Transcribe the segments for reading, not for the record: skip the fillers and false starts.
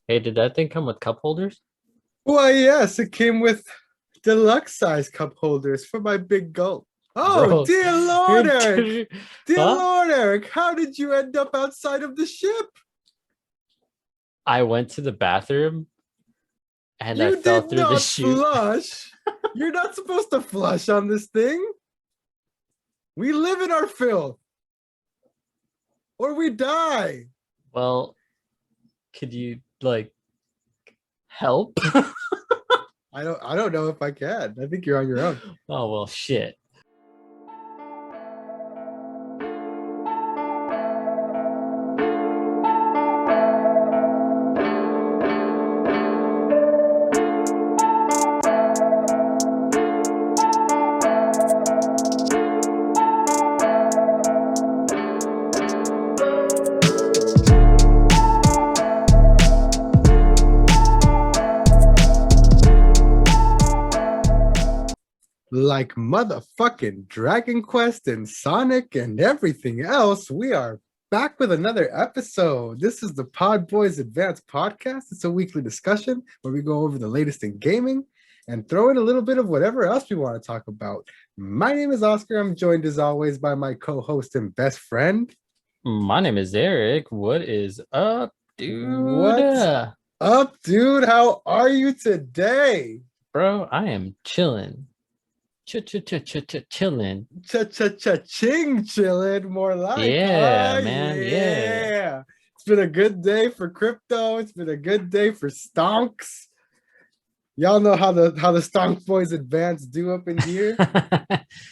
Hey, did that thing come with cup holders? Why, yes, it came with deluxe size cup holders for my big gulp. Oh, Bro, dear Lord, Eric. Dear huh? Lord, Eric, how did you end up outside of the ship? I went to the bathroom and I You fell did through the not chute. flush. You're not supposed to flush on this thing. We live in our filth, or we die. Well, could you like help? I don't know if I can. I think you're on your own. Oh well, shit. Like motherfucking Dragon Quest and Sonic and everything else, we are back with another episode. This is the PodBoyz Advanced Podcast. It's a weekly discussion where we go over the latest in gaming and throw in a little bit of whatever else we want to talk about. My name is Oscar. I'm joined as always by my co-host and best friend. My name is Eric. What is up, dude? What's up, dude? How are you today? Bro, I am chilling. Chilling. Cha-cha-cha-ching chilling, more like. Yeah, man. Yeah. It's been a good day for crypto. It's been a good day for stonks. Y'all know how the Stonk Boys Advance do up in here.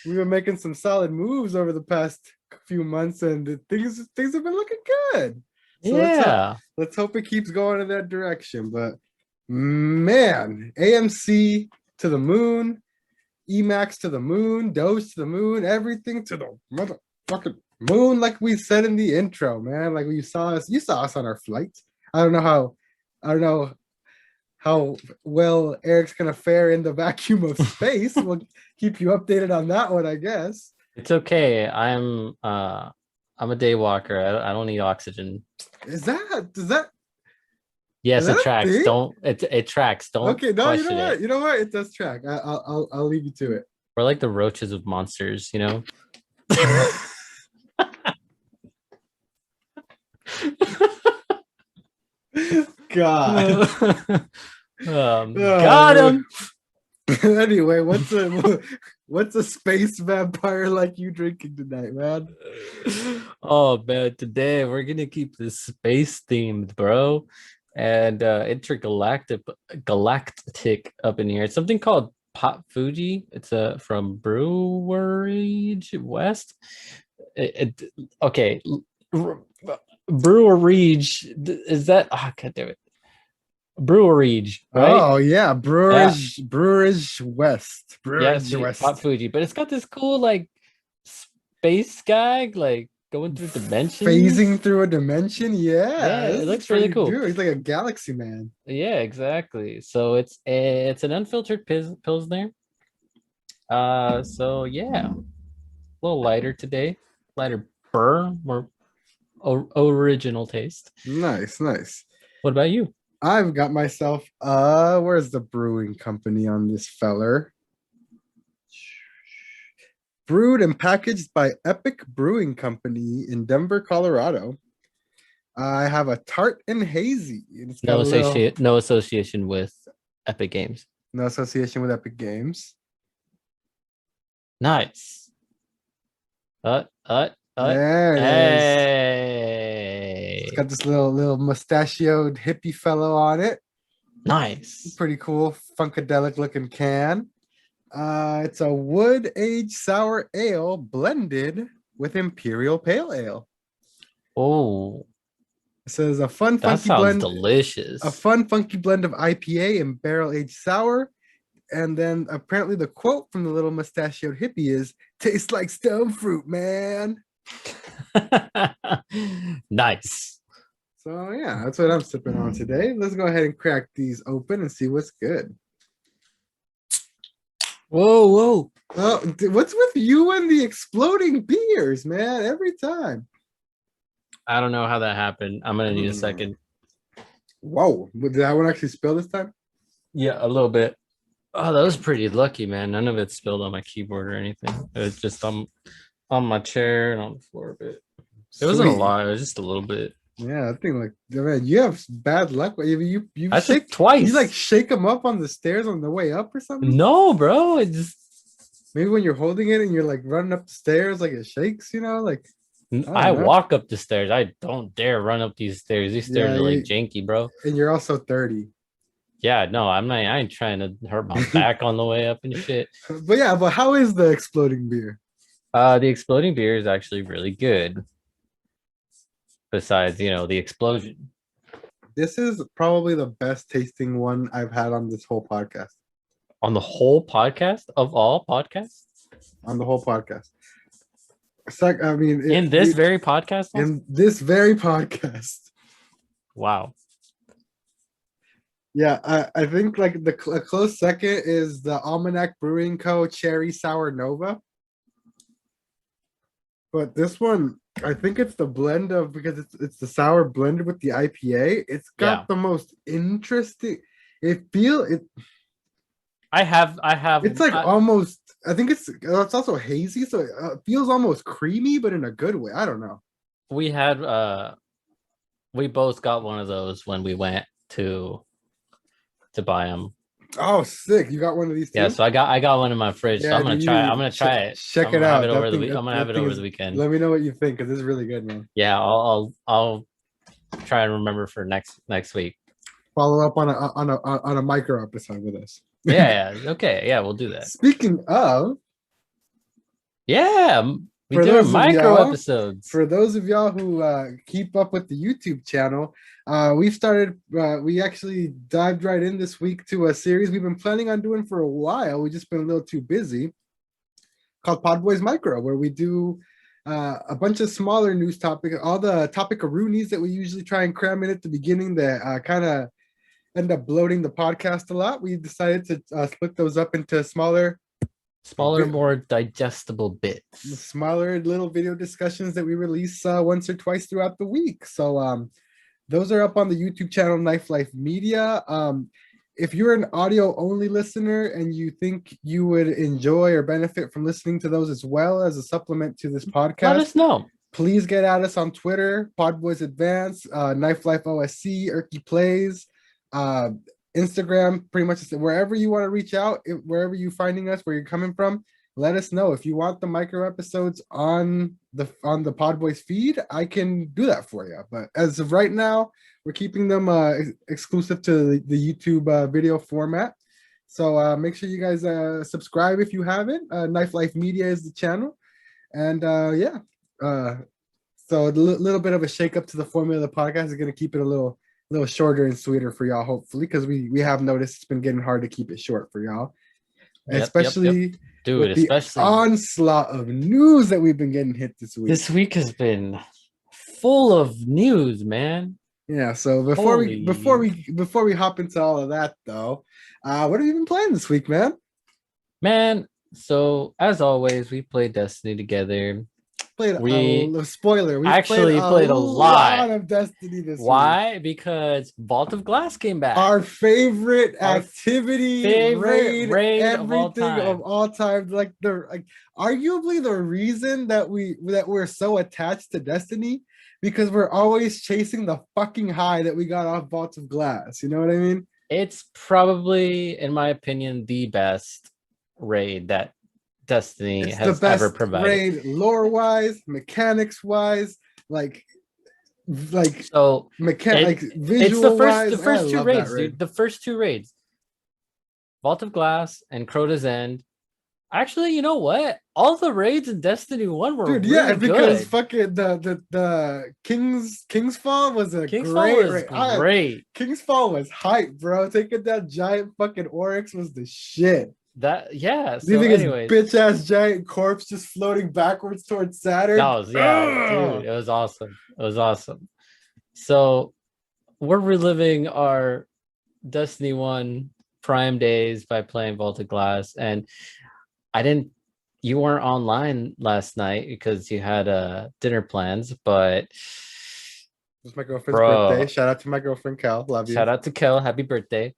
We were making some solid moves over the past few months, and things have been looking good. So Yeah. let's hope it keeps going in that direction. But man, AMC to the moon, Emacs to the moon, Doge to the moon, everything to the motherfucking moon, like we said in the intro, man. Like you saw us on our flight. I don't know how well Eric's gonna fare in the vacuum of space. We'll keep you updated on that one, I guess. It's okay. I'm a daywalker. I don't need oxygen. Does that Yes, it tracks. thing? It tracks. Don't Okay, no, you know question what? it. You know what? It does track. I'll leave you to it. We're like the roaches of monsters, you know? God. Got him. Anyway, what's a space vampire like you drinking tonight, man? Oh man, today we're gonna keep this space themed, bro, and intergalactic galactic up in here. It's something called Pot Fuji. It's from Brewery West. Okay, Brewery is that? Oh, God damn it. Brewery, right? Oh yeah, Brewers West. Yes, Pot Fuji, but it's got this cool like space guy like going through dimensions, phasing through a dimension. Yeah, it looks really cool. Dude, he's like a galaxy man. Yeah, exactly. So it's an unfiltered pilsner. So yeah, a little lighter today, lighter burr, more original taste. Nice. What about you? I've got myself where's the brewing company on this feller? Brewed and packaged by Epic Brewing Company in Denver, Colorado. I have a tart and hazy. It's got no association with Epic Games. No association with Epic Games. Nice. There it Hey. It's got this little mustachioed hippie fellow on it. Nice. Pretty cool, funkadelic looking can. It's a wood aged sour ale blended with imperial pale ale. Oh, it says a fun that funky sounds blend, delicious. A fun funky blend of IPA and barrel aged sour. And then apparently the quote from the little mustachioed hippie is, "Tastes like stone fruit, man." Nice. So yeah, that's what I'm sipping on today. Let's go ahead and crack these open and see what's good. Whoa. Oh, what's with you and the exploding beers, man? Every time. I don't know how that happened. I'm gonna need a second. Whoa, did that one actually spill this time? Yeah, a little bit. Oh, that was pretty lucky, man. None of it spilled on my keyboard or anything. It was just on my chair and on the floor a bit. It wasn't a Sweet. lot. It was just a little bit. Yeah, I think like man, you have bad luck. You I took shake you like twice. shake them up on the stairs on the way up or something. No, bro. It just Maybe when you're holding it and you're like running up the stairs, like it shakes. Like I I don't know. walk up the stairs. I don't dare run up these stairs. These stairs Yeah, are like janky, bro. and you're also 30. Yeah, no, I'm not. I ain't trying to hurt my back on the way up and shit. But yeah, but how is the exploding beer? The exploding beer is actually really good. Besides, the explosion This is probably the best tasting one I've had on this whole podcast. on the whole podcast of all podcasts. On the whole podcast. I mean, In this very podcast. in this very podcast. Wow. Yeah, I think like a close second is the Almanac Brewing Co. Cherry Sour Nova. But this one, I think it's the blend of because it's the sour blended with the IPA. It's got the most interesting. I have. It's like almost. I think it's also hazy, so it feels almost creamy, but in a good way. I don't know. We had. We both got one of those when we went to buy them. Oh, sick! You got one of these too? Yeah, so I got one in my fridge. Yeah, so I'm gonna try. I'm gonna try it. Check it out. I'm gonna have it over the weekend. Let me know what you think because it's really good, man. Yeah, I'll try and remember for next week. Follow up on a micro episode with us. Yeah. Okay. Yeah, we'll do that. Speaking of, yeah, we do micro episodes. For those of y'all who keep up with the YouTube channel, we actually dived right in this week to a series we've been planning on doing for a while. We've just been a little too busy, called PodBoyz Micro, where we do a bunch of smaller news topics, all the topic-a-roonies that we usually try and cram in at the beginning that kind of end up bloating the podcast a lot. We decided to split those up into smaller, more digestible bits. Smaller little video discussions that we release once or twice throughout the week. So those are up on the YouTube channel Knife Life Media. If you're an audio only listener and you think you would enjoy or benefit from listening to those as well as a supplement to this podcast, let us know. Please get at us on Twitter, PodBoyz Advance, Knife Life OSC, Erky Plays, Instagram, pretty much wherever you want to reach out, wherever you're finding us, where you're coming from, let us know. If you want the micro episodes on the PodBoyz feed, I can do that for you. But as of right now, we're keeping them exclusive to the YouTube video format. So make sure you guys subscribe if you haven't. Knife Life Media is the channel. And so a little bit of a shake up to the formula of the podcast is going to keep it a little shorter and sweeter for y'all, hopefully, because we have noticed it's been getting hard to keep it short for y'all. Especially Dude, with the onslaught of news that we've been getting hit this week. This week has been full of news, man. Yeah, so before we hop into all of that though, what have you been playing this week, man? Man, so as always, we played Destiny together. Spoiler. We actually played a lot of Destiny this week. Why? Because Vault of Glass came back. Our favorite activity, raid everything of all time. Like arguably the reason that we're so attached to Destiny, because we're always chasing the fucking high that we got off Vault of Glass. You know what I mean? It's probably, in my opinion, the best raid that Destiny has ever provided. Raid lore-wise, mechanics-wise, visual-wise. It's the first two raids, dude. The first two raids, Vault of Glass and Crota's End. Actually, you know what? All the raids in Destiny 1 were really because good. Fucking the King's Fall was a great raid. King's Fall was hype, bro. Taking that giant fucking Oryx was the shit. So leaving his bitch ass giant corpse just floating backwards towards Saturn. Dude, it was awesome. So we're reliving our Destiny 1 Prime days by playing Vault of Glass, and you weren't online last night because you had dinner plans, but It's my girlfriend's Bro, birthday. Shout out to my girlfriend Cal. Love you. shout out to Kel. Happy birthday.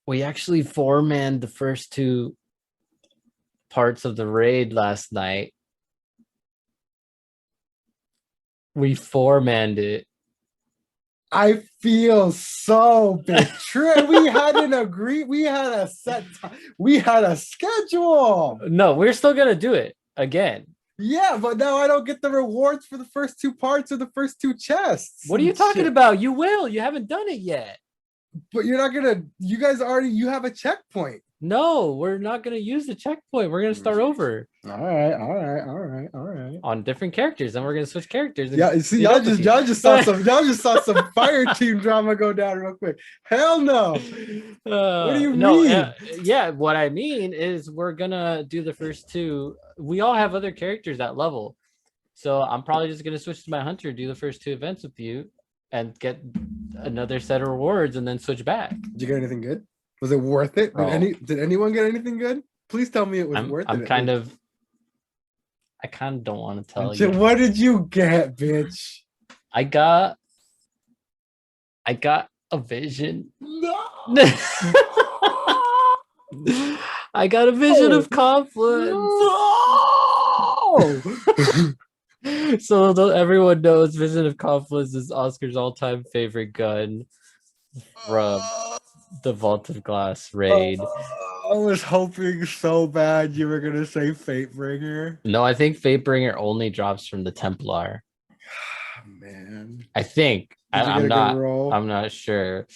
We actually four-manned the first two parts of the raid last night. We four-manned it. I feel so betrayed. We had an we had a set time. We had a schedule. No, we're still gonna do it again. Yeah, but now I don't get the rewards for the first two parts or the first two chests. What are you talking about? You will. You haven't done it yet. But you're not gonna. You guys already. You have a checkpoint. No, we're not gonna use the checkpoint. We're gonna start over. All right. On different characters, and we're gonna switch characters. Yeah, see, y'all just saw some fire team drama go down real quick. Hell no. What do you mean? Yeah, what I mean is we're gonna do the first two. We all have other characters at level, so I'm probably just gonna switch to my hunter, do the first two events with you, and get another set of rewards, and then switch back. Did you get anything good? Was it worth it? Did anyone get anything good? Please tell me it was worth it. I kind of don't want to tell you. What did you get, bitch? I got a vision. No. I got a vision of conflict. No. So everyone knows Vision of Conflict is Oscar's all-time favorite gun from the Vault of Glass raid. I was hoping so bad you were gonna say Fatebringer. No, I think Fatebringer only drops from the Templar. Man, I think. I'm not sure. Did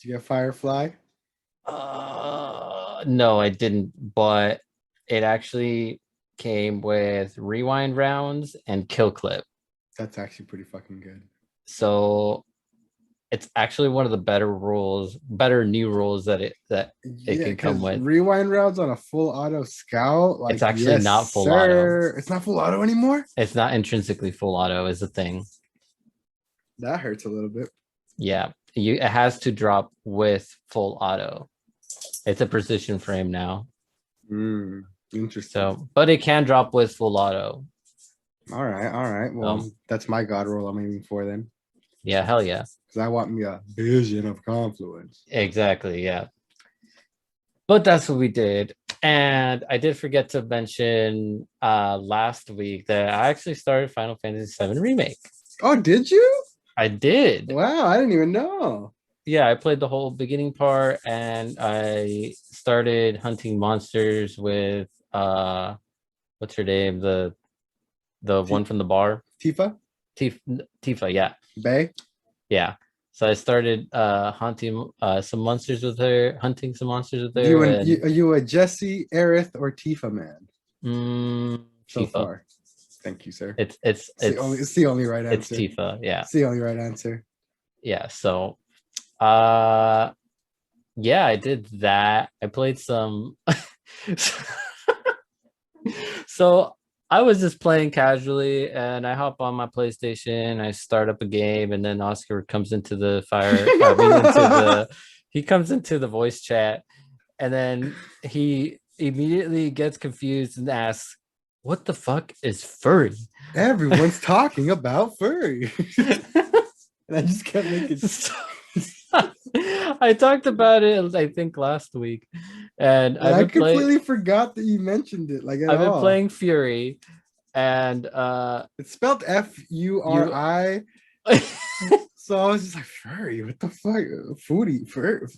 you get Firefly? No, I didn't. But it actually came with rewind rounds and kill clip. That's actually pretty fucking good. So it's actually one of the better new rules that it can come with. Rewind rounds on a full auto scout. It's actually not full auto. It's not full auto anymore. It's not intrinsically full auto is the thing. That hurts a little bit. Yeah, it has to drop with full auto. It's a precision frame now. Interesting. So, but it can drop with full auto. All right. Well, that's my god roll I'm aiming for then. Yeah, hell yeah. Because I want me a vision of confluence. Exactly, yeah. But that's what we did. And I did forget to mention last week that I actually started Final Fantasy VII Remake. Oh, did you? I did. Wow, I didn't even know. Yeah, I played the whole beginning part and I started hunting monsters with what's her name? The one from the bar. Tifa? Tifa, yeah. Bay? Yeah. So I started hunting some monsters with her. Are you a Jesse, Aerith, or Tifa man? So Tifa. far. Thank you, sir. It's the only right answer. It's Tifa, yeah. It's the only right answer. Yeah, so yeah, I did that. I played some so I was just playing casually and I hop on my PlayStation, I start up a game, and then Oscar comes into the he comes into the voice chat, and then he immediately gets confused and asks, "What the fuck is furry?" Everyone's talking about furry. And I just kept making I talked about it, I think, last week, and I completely forgot that you mentioned it. Like I've been playing Fury, and it's spelled F-U-R-I. So I was just like, furry, what the fuck? Foodie, fur.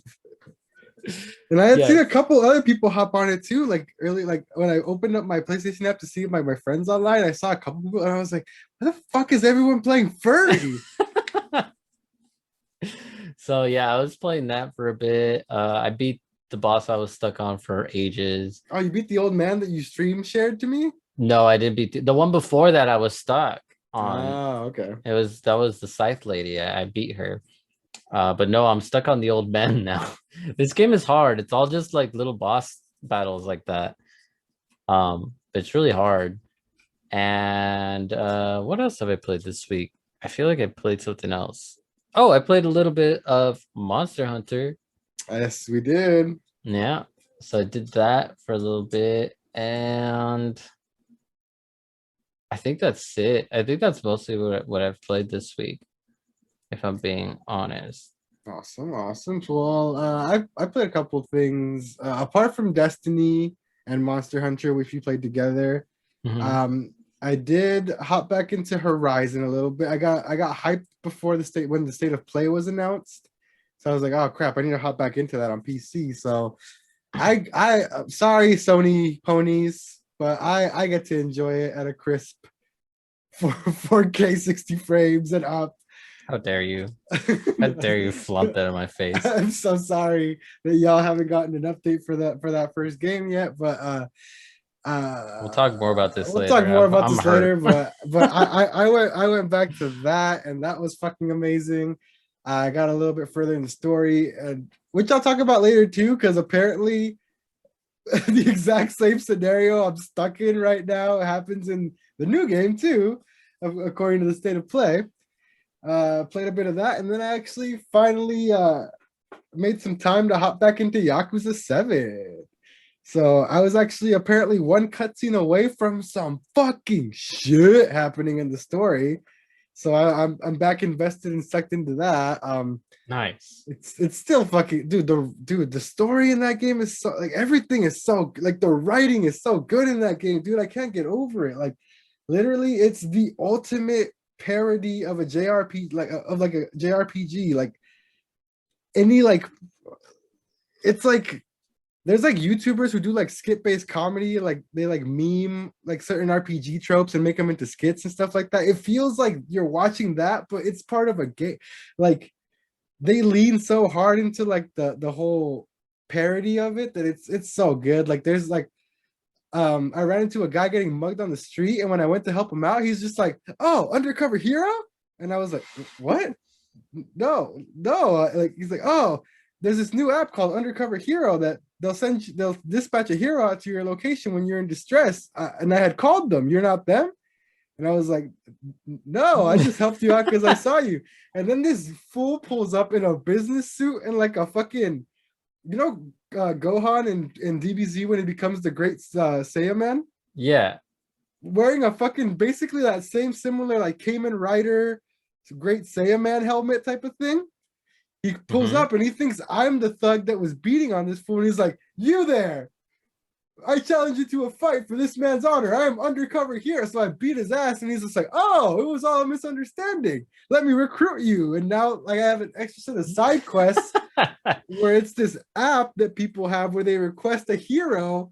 And I had seen a couple other people hop on it too. Like early, like when I opened up my PlayStation app to see my friends online, I saw a couple people, and I was like, "What the fuck is everyone playing furry?" So yeah, I was playing that for a bit. I beat the boss I was stuck on for ages. Oh, you beat the old man that you stream shared to me? No, I didn't beat the one before that. I was stuck on. Oh, okay. That was the scythe lady. I beat her. But no, I'm stuck on the old man now. This game is hard. It's all just like little boss battles like that. It's really hard. And what else have I played this week? I feel like I played something else. Oh, I played a little bit of Monster Hunter. Yes, we did. Yeah. So I did that for a little bit. And I think that's it. I think that's mostly what I've played this week, if I'm being honest. Awesome, awesome. Well, I played a couple things apart from Destiny and Monster Hunter, which we played together. Mhm. Um, I did hop back into Horizon a little bit. I got hyped before the state when the state of play was announced, so I was like, oh crap, I need to hop back into that on PC. So sorry Sony ponies, but I get to enjoy it at a crisp 4K 60 frames and up. How dare you? How dare you flaunt that in my face? I'm so sorry that y'all haven't gotten an update for that first game yet, but We'll talk more about this we'll talk later. more about I'm this hurt. later. But I went back to that, and that was fucking amazing. I got a little bit further in the story, and which I'll talk about later too, because apparently the exact same scenario I'm stuck in right now happens in the new game too, according to the state of play. Played a bit of that, and then I actually finally made some time to hop back into Yakuza 7. So I was actually apparently one cutscene away from some fucking shit happening in the story. So I'm back invested and sucked into that. Nice. It's still fucking the story in that game is so like everything is so like the writing is so good in that game, dude. I can't get over it. Like literally, it's the ultimate parody of a JRPG, like a JRPG. Like any like it's like there's like YouTubers who do like skit-based comedy, like they like meme like certain RPG tropes and make them into skits and stuff like that. It feels like you're watching that, but it's part of a game. Like they lean so hard into like the whole parody of it that it's so good. Like there's like I ran into a guy getting mugged on the street, and when I went to help him out, he's just like, "Oh, undercover hero," and I was like, "What? No." Like he's like, "Oh, there's this new app called Undercover Hero that they'll dispatch a hero out to your location when you're in distress." And I had called them. You're not them, and I was like, "No, I just helped you out because I saw you." And then this fool pulls up in a business suit and like a fucking, Gohan in DBZ when he becomes the great Saiyaman, Yeah. wearing a fucking basically that same similar like Kamen Rider great Saiyaman helmet type of thing. He pulls Mhm. up and he thinks I'm the thug that was beating on this fool. And he's like, "You there? I challenge you to a fight for this man's honor. I am undercover here." So I beat his ass, and he's just like, "Oh, it was all a misunderstanding. Let me recruit you." And now, like, I have an extra set of side quests where it's this app that people have where they request a hero,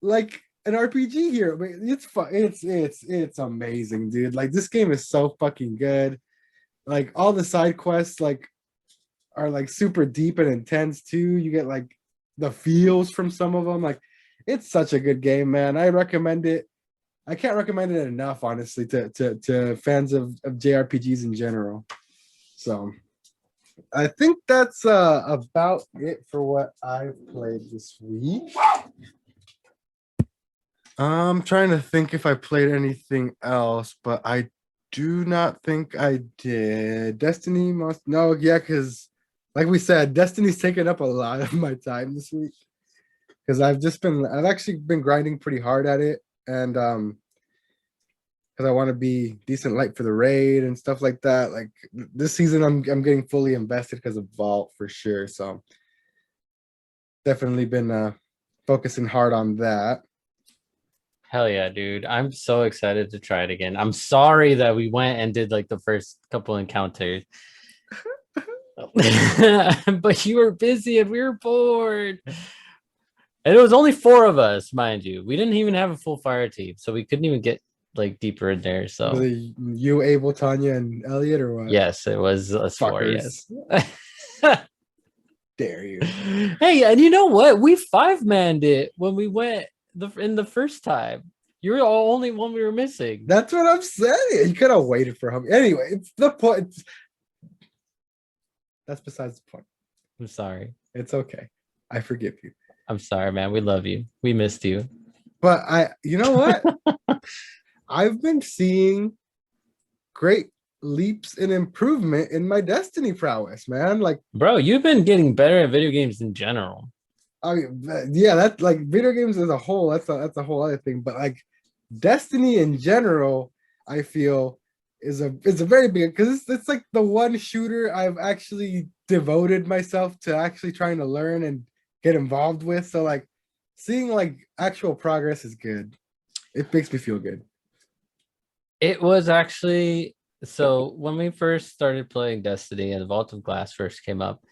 like an RPG hero. But it's fun. It's amazing, dude. Like this game is so fucking good. Like all the side quests, like are like super deep and intense too. You get like the feels from some of them. Like it's such a good game, man. I recommend it. I can't recommend it enough, honestly, to fans of JRPGs in general. So I think that's about it for what I've played this week. I'm trying to think if I played anything else, but I do not think I did. Destiny must no, yeah, because like we said, Destiny's taken up a lot of my time this week. Because I've actually been grinding pretty hard at it, and because I want to be decent light for the raid and stuff like that. Like this season, I'm getting fully invested because of Vault for sure. So definitely been focusing hard on that. Hell yeah, dude. I'm so excited to try it again. I'm sorry that we went and did like the first couple encounters. But you were busy and we were bored. And it was only 4 of us, mind you. We didn't even have a full fire team, so we couldn't even get like deeper in there. So Really, you, Abel, Tanya, and Elliot, or what? yes, it was us 4, Fuckers. yes. Dare you? Hey, and you know what? We 5-manned it when we went in the first time. You were the only one we were missing. That's what I'm saying. You could have waited for him. Anyway, it's the point. That's besides the point. I'm sorry. It's okay. I forgive you. I'm sorry, man. We love you. We missed you. But you know what? I've been seeing great leaps in improvement in my Destiny prowess, man. Like, bro, you've been getting better at video games in general. I mean, yeah, that's like video games as a whole. That's a whole other thing. But like, Destiny in general, I feel is a very big, because it's like the one shooter I've actually devoted myself to actually trying to learn and get involved with. So like seeing like actual progress is good. It makes me feel good. It was actually so when we first started playing Destiny and the Vault of Glass first came up,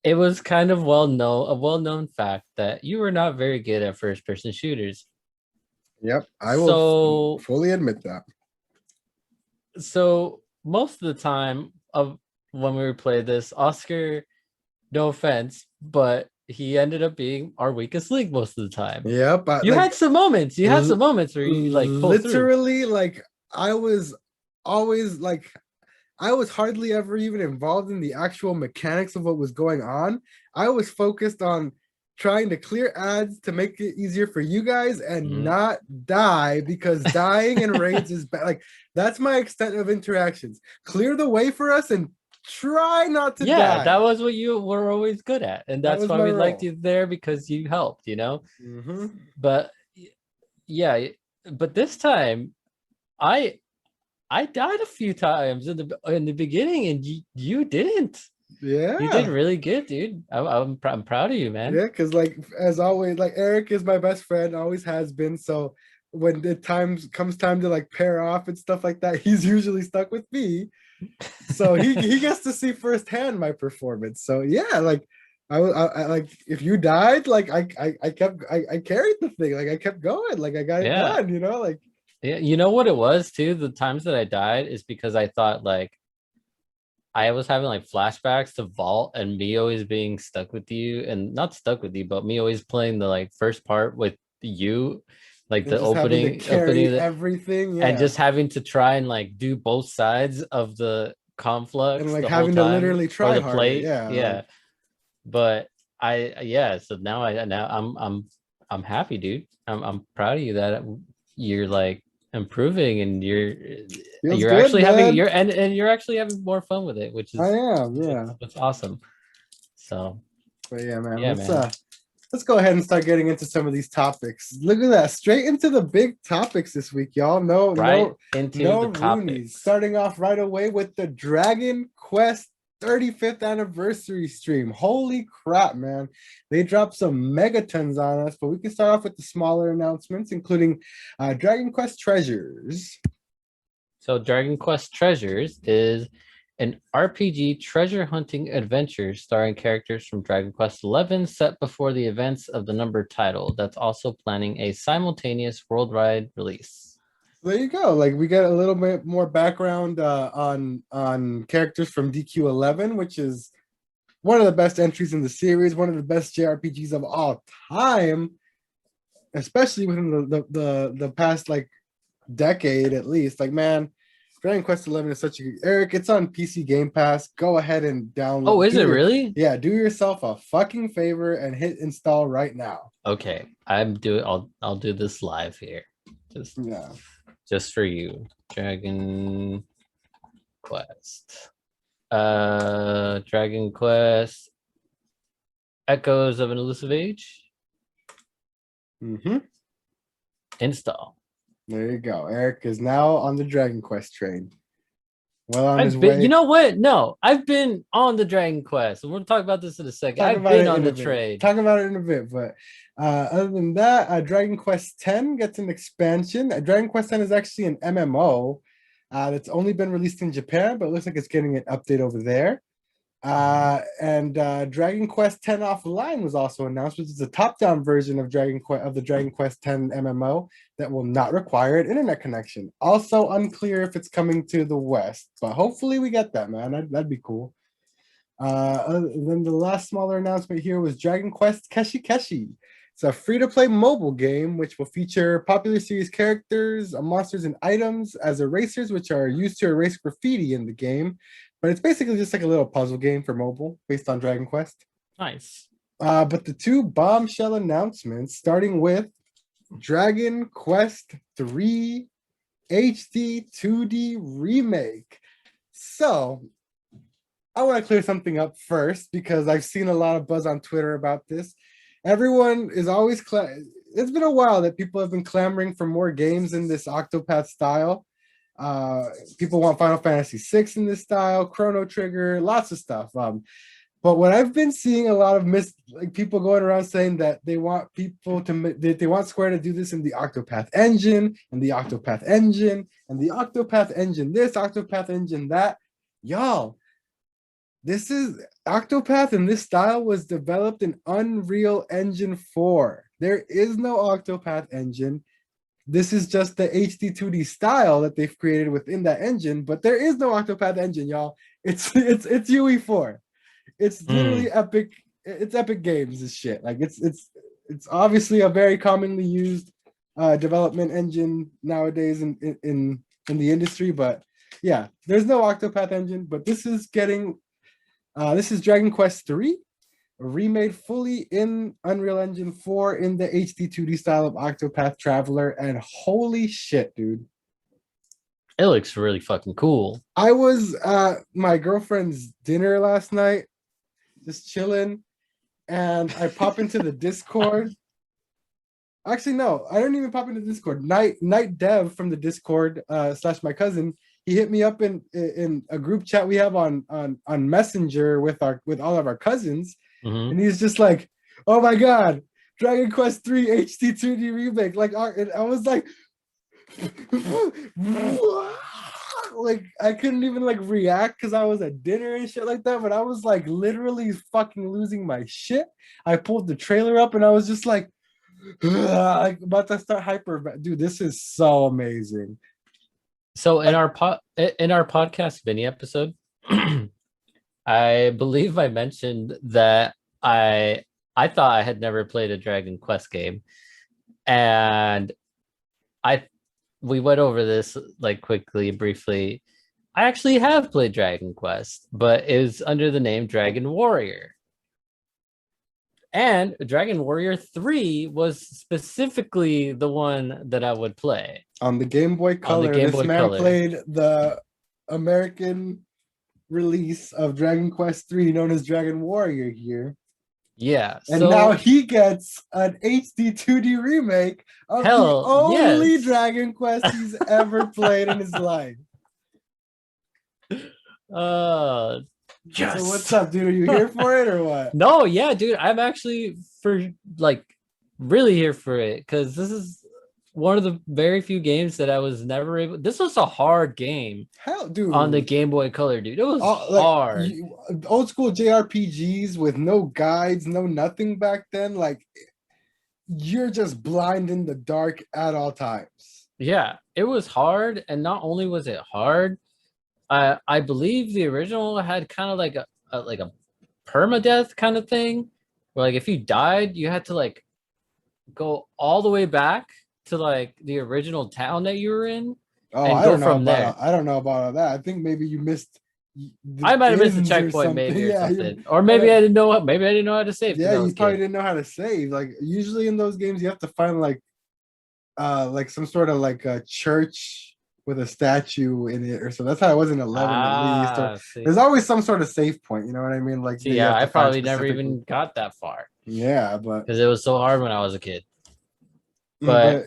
it was kind of a well-known fact that you were not very good at first-person shooters. Yep, I will So fully admit that. so most of the time of when we would play this, Oscar, no offense, but he ended up being our weakest link most of the time. Yep, You had some moments. You had some moments where you like pull through. literally, like I was always like I was hardly ever even involved in the actual mechanics of what was going on. I was focused on trying to clear ads to make it easier for you guys and Mhm. not die, because dying in raids is bad. Like that's my extent of interactions. Clear the way for us and try not to Yeah, that die. was what you were always good at, and That that's was why my we liked role. you there because you helped, you know. Mm-hmm. But yeah, but this time I I died a few times in the beginning, and you didn't. You did Yeah. really good, dude. I'm proud of you, man. Yeah, because like as always, like Eric is my best friend, always has been. So when the times comes time to like pair off and stuff like that, he's usually stuck with me. So he gets to see firsthand my performance. So yeah, like I like if you died, like I kept I carried the thing, like I kept going, like I got it Yeah. done, you know, like Yeah, you know what it was too? The times that I died is because I thought like I was having like flashbacks to Vault and me always being stuck with you and not stuck with you, but me always playing the like first part with you, like and the just having to opening carry everything, and yeah, just having to try and like do both sides of the and conflux like the whole having to time literally or try the harder, plate. yeah, like Yeah. But yeah, so now I'm happy, dude. I'm proud of you that you're like improving and feels you're good, actually having man. you're and you're actually having more fun with it, which I is am, yeah. what's awesome. So But yeah, man, yeah, man. let's go ahead and start getting into some of these topics. Look at that, straight into the big topics this week, y'all. Right into the Roonies. topics. Starting off right away with the Dragon Quest 35th anniversary stream. Holy crap, man. They dropped some megatons on us, but we can start off with the smaller announcements, including Dragon Quest Treasures. So Dragon Quest Treasures is an RPG treasure hunting adventure starring characters from Dragon Quest XI set before the events of the numbered title that's also planning a simultaneous worldwide release. There you go. Like we get a little bit more background on characters from DQ11, which is one of the best entries in the series, one of the best JRPGs of all time, especially within the past like decade at least. Like man, Dragon Quest 11 is such a Eric. It's on PC Game Pass. Go ahead and Oh, download. is it really? Do yourself a fucking favor and hit install right now. Okay, I'll do this live here. Just Yeah. just for you. Dragon Quest. Dragon Quest Echoes of an Elusive Age. Mm-hmm. Install. There you go. Eric is now on the Dragon Quest train. Well on his I've been, you way. know what? No, I've been on the Dragon Quest. We'll talk about this in a second. Talk I've about been it on in a the bit. trade. Talk about it in a bit. But other than that, Dragon Quest X gets an expansion. Dragon Quest X is actually an MMO that's only been released in Japan, but it looks like it's getting an update over there. And Dragon Quest X Offline was also announced, which is a top-down version of the Dragon Quest X MMO that will not require an internet connection. Also unclear if it's coming to the West, but hopefully we get that, man. That'd be cool. Then the last smaller announcement here was Dragon Quest Keshi Keshi. It's a free-to-play mobile game which will feature popular series characters, monsters, and items as erasers, which are used to erase graffiti in the game. But it's basically just like a little puzzle game for mobile based on Dragon Quest. Nice. But the two bombshell announcements, starting with Dragon Quest 3 HD 2D Remake. So I want to clear something up first because I've seen a lot of buzz on Twitter about this. Everyone is always it's been a while that people have been clamoring for more games in this Octopath style. People want Final Fantasy VI in this style, Chrono Trigger, lots of stuff. But what I've been seeing a lot of people going around saying that they want they want Square to do this in the Octopath engine and the Octopath engine and the Octopath engine this, Octopath engine that. Y'all, this is Octopath in this style was developed in Unreal Engine 4. There is no Octopath engine. This is just the HD 2D style that they've created within that engine, but there is no Octopath engine, y'all. It's UE4. It's literally epic. It's Epic Games. This shit. Like it's obviously a very commonly used development engine nowadays in the industry. But yeah, there's no Octopath engine. But this is Dragon Quest III, remade fully in Unreal Engine 4 in the HD 2D style of Octopath Traveler, and holy shit, dude. It looks really fucking cool. I was at my girlfriend's dinner last night, just chilling, and I pop into the Discord. Actually, no, I don't even pop into Discord. Night Dev from the Discord / my cousin, he hit me up in a group chat we have on Messenger with all of our cousins, and he's just like, "Oh my god, Dragon Quest 3 HD 2D remake!" Like, and I was like, like I couldn't even like react because I was at dinner and shit like that, but I was like literally fucking losing my shit. I pulled the trailer up and I was just like about to start hyper. Dude, this is so amazing. So in our podcast mini episode, I believe I mentioned that I thought I had never played a Dragon Quest game, and we went over this like quickly, briefly. I actually have played Dragon Quest, but it was under the name Dragon Warrior. And Dragon Warrior 3 was specifically the one that I would play. On the Game Boy Color, this man played the American release of Dragon Quest 3, known as Dragon Warrior here. Yeah. And now he gets an HD 2D remake of the only Dragon Quest he's ever played in his life. Yes. So what's up, dude? Are you here for it or what? No, yeah, dude. I'm actually really here for it, because this is one of the very few games that I was never able. This was a hard game. Hell, dude. On the Game Boy Color, dude. It was hard. Old school JRPGs with no guides, no nothing back then. Like, you're just blind in the dark at all times. Yeah, it was hard. And not only was it hard, I believe the original had kind of like a permadeath kind of thing, where like if you died, you had to like go all the way back to like the original town that you were in. Oh, I don't know about all that. I think maybe you missed. I might have missed the checkpoint, maybe, or something. Or maybe I didn't know. Maybe I didn't know how to save. Yeah, you probably didn't know how to save. Like usually in those games, you have to find like some sort of like a church with a statue in it, or so. That's how it was in 11 at least. There's always some sort of save point. You know what I mean? Like, yeah, I probably never even got that far. Yeah, but because it was so hard when I was a kid. But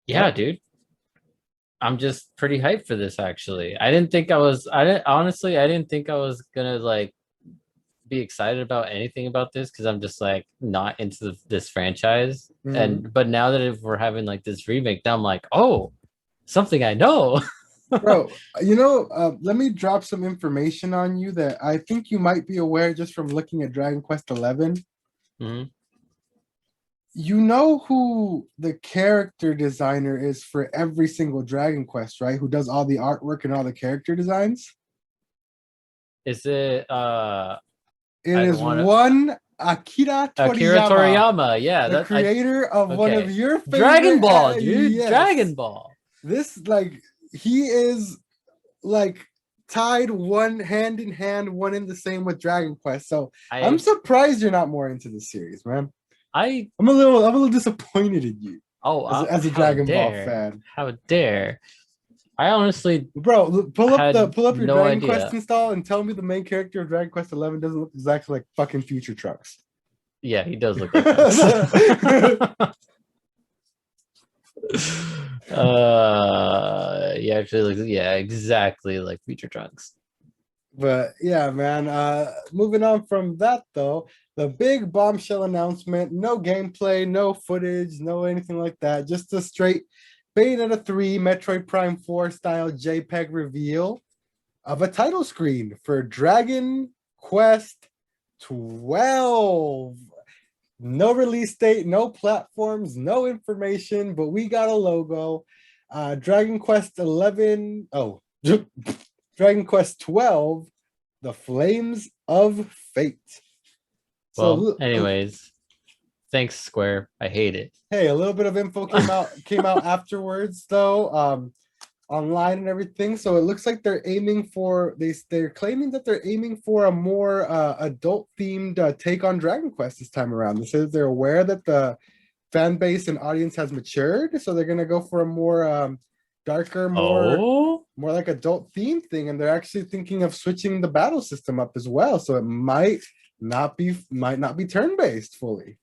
yeah, dude. I'm just pretty hyped for this, actually. I didn't think I was gonna like be excited about anything about this, because I'm just like not into this franchise. But now that we're having like this remake, now I'm like, oh, something I know. Bro, let me drop some information on you that I think you might be aware just from looking at Dragon Quest 11. You know who the character designer is for every single Dragon Quest, right? Who does all the artwork and all the character designs? Is it one Akira Toriyama, yeah, the creator of one of your favorite Dragon Ball, dude. Yes. Dragon Ball. This, like, he is like tied one hand in hand, one in the same with Dragon Quest. So I'm surprised you're not more into the series, man. I'm a little disappointed in you. Oh, as a Dragon Ball fan. How dare! I honestly, bro, pull up your Dragon Quest install and tell me the main character of Dragon Quest 11 doesn't look exactly like fucking Future Trunks. Yeah, he does look like Trunks. He actually looks, yeah, exactly like Future Trunks. But yeah, man. Moving on from that though, the big bombshell announcement: no gameplay, no footage, no anything like that. Just a straight Bayonetta 3 Metroid Prime 4 style JPEG reveal of a title screen for Dragon Quest 12. No release date, no platforms, no information, but we got a logo. Dragon Quest 11. Oh, Dragon Quest 12, The Flames of Fate. Well, So anyways, thanks, Square. I hate it. hey, a little bit of info came out afterwards though, online and everything. So it looks like they're aiming for they're claiming that they're aiming for a more adult themed take on Dragon Quest this time around. They said they're aware that the fan base and audience has matured, so they're gonna go for a more darker, Oh, more like adult theme thing, and they're actually thinking of switching the battle system up as well. So it might not be turn-based fully.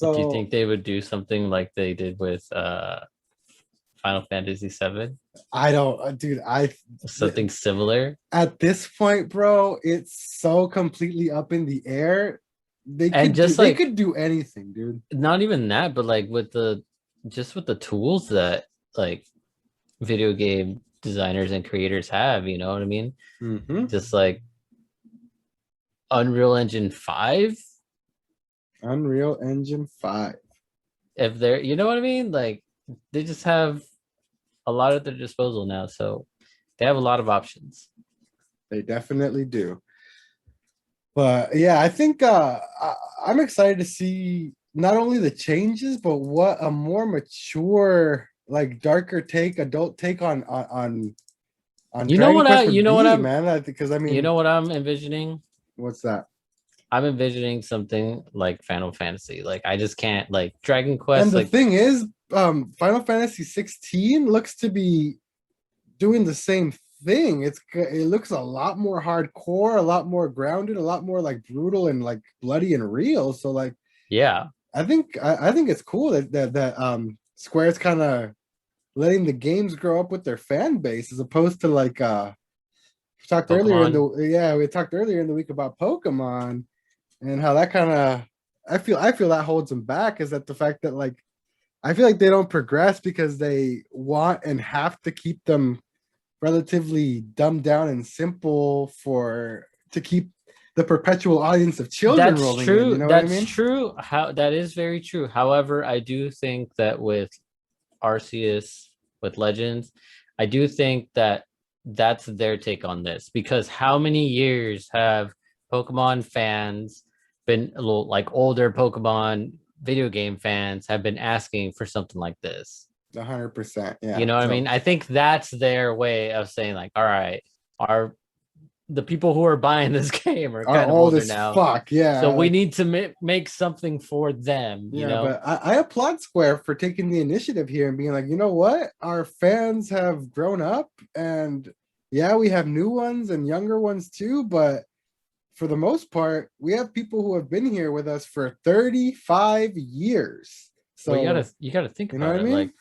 do you So think they would do something like they did with Final Fantasy VII? I don't, dude. Something similar? At this point, bro, it's so completely up in the air. And just They like could do anything, dude. not even that, but like with the just with the tools that like video game designers and creators have, you know what I mean? Mm-hmm. Just like Unreal Engine 5, Unreal Engine 5. if they're, you know what I mean? Like they just have a lot at their disposal now, so they have a lot of options. They definitely do. But yeah, I think I'm excited to see not only the changes, but what a more mature, like darker take, adult take on You know Dragon what Quest I would you know what be, I'm man. Because I you mean, know what I'm envisioning? what's that? I'm envisioning something like Final Fantasy. Like I just can't like Dragon And Quest, the like thing is, Final Fantasy 16 looks to be doing the same thing. It looks a lot more hardcore, a lot more grounded, a lot more like brutal and like bloody and real. So like yeah. I think it's cool that Square's kind of letting the games grow up with their fan base as opposed to like we talked earlier in Pokemon. the yeah, we talked earlier in the week about Pokemon and how that kind of I feel that holds them back is that the fact that like I feel like they don't progress because they want and have to keep them relatively dumbed down and simple for to keep the perpetual audience of children That's rolling in. You true. know what I That's mean? true. How that is very true. However, I do think that with Arceus, with Legends, I do think that that's their take on this because how many years have Pokemon fans been like older Pokemon video game fans have been asking for something like this? 100%. You Yeah. know what I No. mean? I think that's their way of saying like, all right, our the people who are buying this game are Are kind of old older as now. fuck. So Yeah. we Like need to make something for them, you yeah, know? but I applaud Square for taking the initiative here and being like, you know what? Our fans have grown up and yeah, we have new ones and younger ones too, but for the most part, we have people who have been here with us for 35 years. Well, So, you gotta think you know what about I it. mean? Like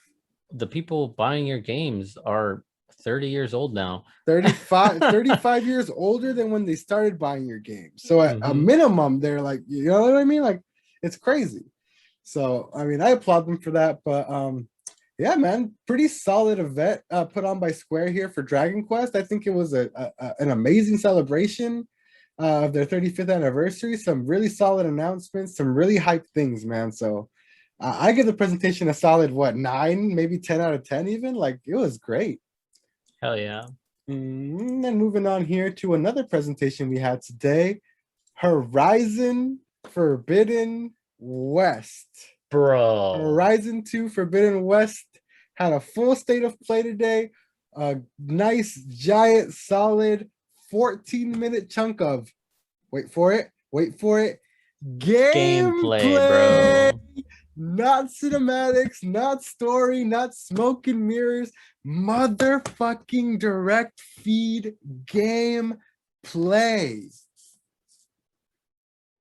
the people buying your games are 30 years old now. 35 years older than when they started buying your game. So at a Hmm. minimum, they're like, you know what I mean? Like it's crazy. So I mean, I applaud them for that. But yeah, man, pretty solid event put on by Square here for Dragon Quest. I think it was an amazing celebration of their 35th anniversary. Some really solid announcements, some really hyped things, man. So I give the presentation a solid what 9, maybe 10 out of 10 even. Like it was great. Hell yeah. And moving on here to another presentation we had today, Horizon Forbidden West. Bro. Horizon 2 Forbidden West had a full state of play today. A nice, giant, solid 14-minute chunk of, wait for it, Gameplay, gameplay. bro. Not cinematics, not story, not smoke and mirrors, motherfucking direct feed game play.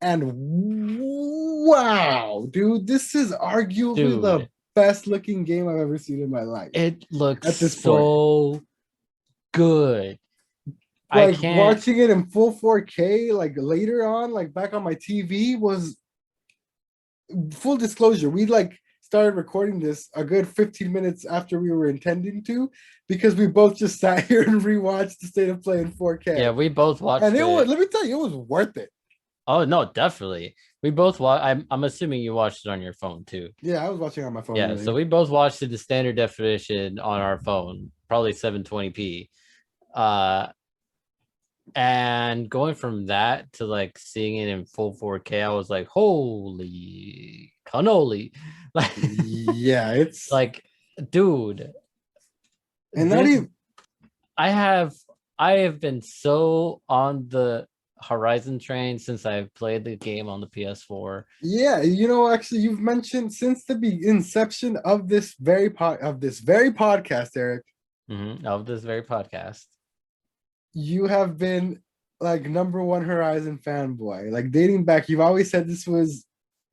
And wow, dude, this is arguably the Dude, best looking game I've ever seen in my life it looks at this point. so good. I Like can't. watching it in full 4K, like later on, like back on my TV was full disclosure. We like started recording this a good 15 minutes after we were intending to because we both just sat here and rewatched the state of play in Yeah, 4K. we both And watched it was, it. let me tell you, it was worth it. Oh no, definitely. We both watch. I'm assuming you watched it on your phone too. Yeah, I was watching on my phone Yeah, so really. we both watched it the standard definition on our phone, probably 720p. Uh, and going from that to like seeing it in full 4K, I was like, holy cannoli. Like, Yeah, it's like, dude, and not this even I have I have been so on the Horizon train since I've played the game on the PS4. yeah, actually you've mentioned since the inception of this very podcast, Eric, Of this very podcast. you have been like number one Horizon fanboy. Like dating back, you've always said this was,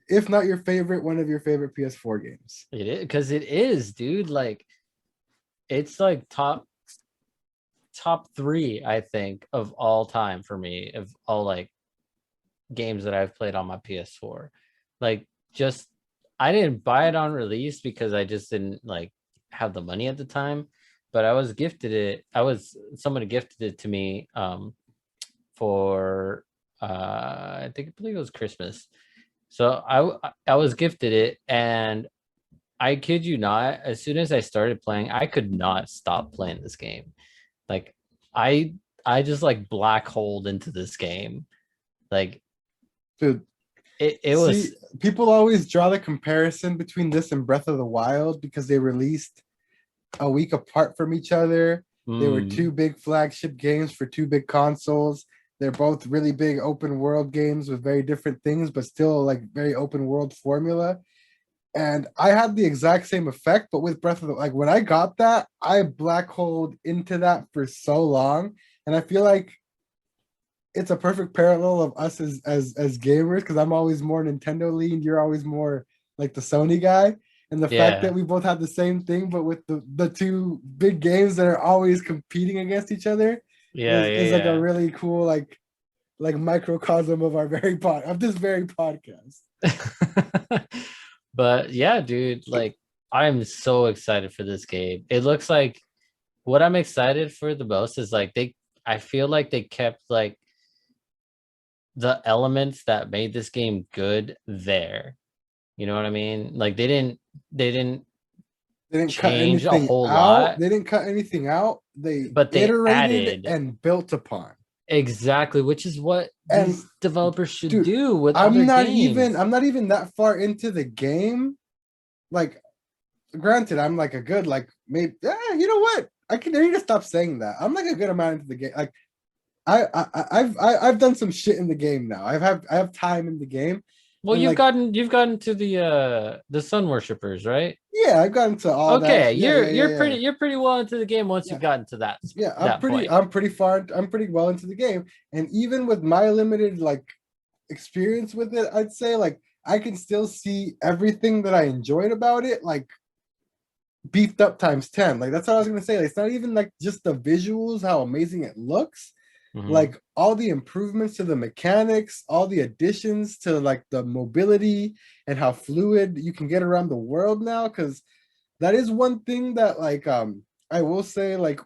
if not your favorite, one of your favorite PS4 games. It is because it is, dude. Like it's like top three, I think, of all time for me, of all like games that I've played on my PS4. Like just I didn't buy it on release because I just didn't like have the money at the time. But I was gifted it. Somebody gifted it to me for I believe it was Christmas. So I was gifted it, and I kid you not, as soon as I started playing, I could not stop playing this game. Like I I just like black holed into this game. Like Dude, it see, was people always draw the comparison between this and Breath of the Wild because they released a week apart from each other. They were two big flagship games for two big consoles. They're both really big open world games with very different things, but still like very open world formula. And I had the exact same effect, but with Breath of the, like when I got that, I black holed into that for so long, and I feel like it's a perfect parallel of us as gamers because I'm always more Nintendo leaned, you're always more like the Sony guy, and the fact that yeah. we both have the same thing, but with the two big games that are always competing against each other Yeah, is like a yeah, really cool like microcosm of our of this very podcast. yeah. But yeah, dude, like I'm so excited for this game. It looks like what I'm excited for the most is like I feel like they kept like the elements that made this game good there. You know what I mean? Like they didn't They didn't cut change a anything whole out. lot, They didn't cut anything out. They but they iterated added and built upon. exactly, which is what And these developers should dude, do with other games. I'm not even that far into the game. Like, granted, I'm like a good like maybe you know what? I need to stop saying that. I'm like a good amount into the game. Like I've done some shit in the game now. I have time in the game. Well, And like you've gotten to the sun worshippers, right? yeah, I've gotten to all that. Okay, Yeah, you're pretty well into the game once yeah. you've gotten to Yeah, that point. I'm pretty well into the game. And even with my limited like experience with it, I'd say like I can still see everything that I enjoyed about it, like beefed up times 10. Like that's what I was gonna say. Like, it's not even like just the visuals, how amazing it looks, Hmm. like all the improvements to the mechanics, all the additions to like the mobility and how fluid you can get around the world now. Cause that is one thing that like I will say like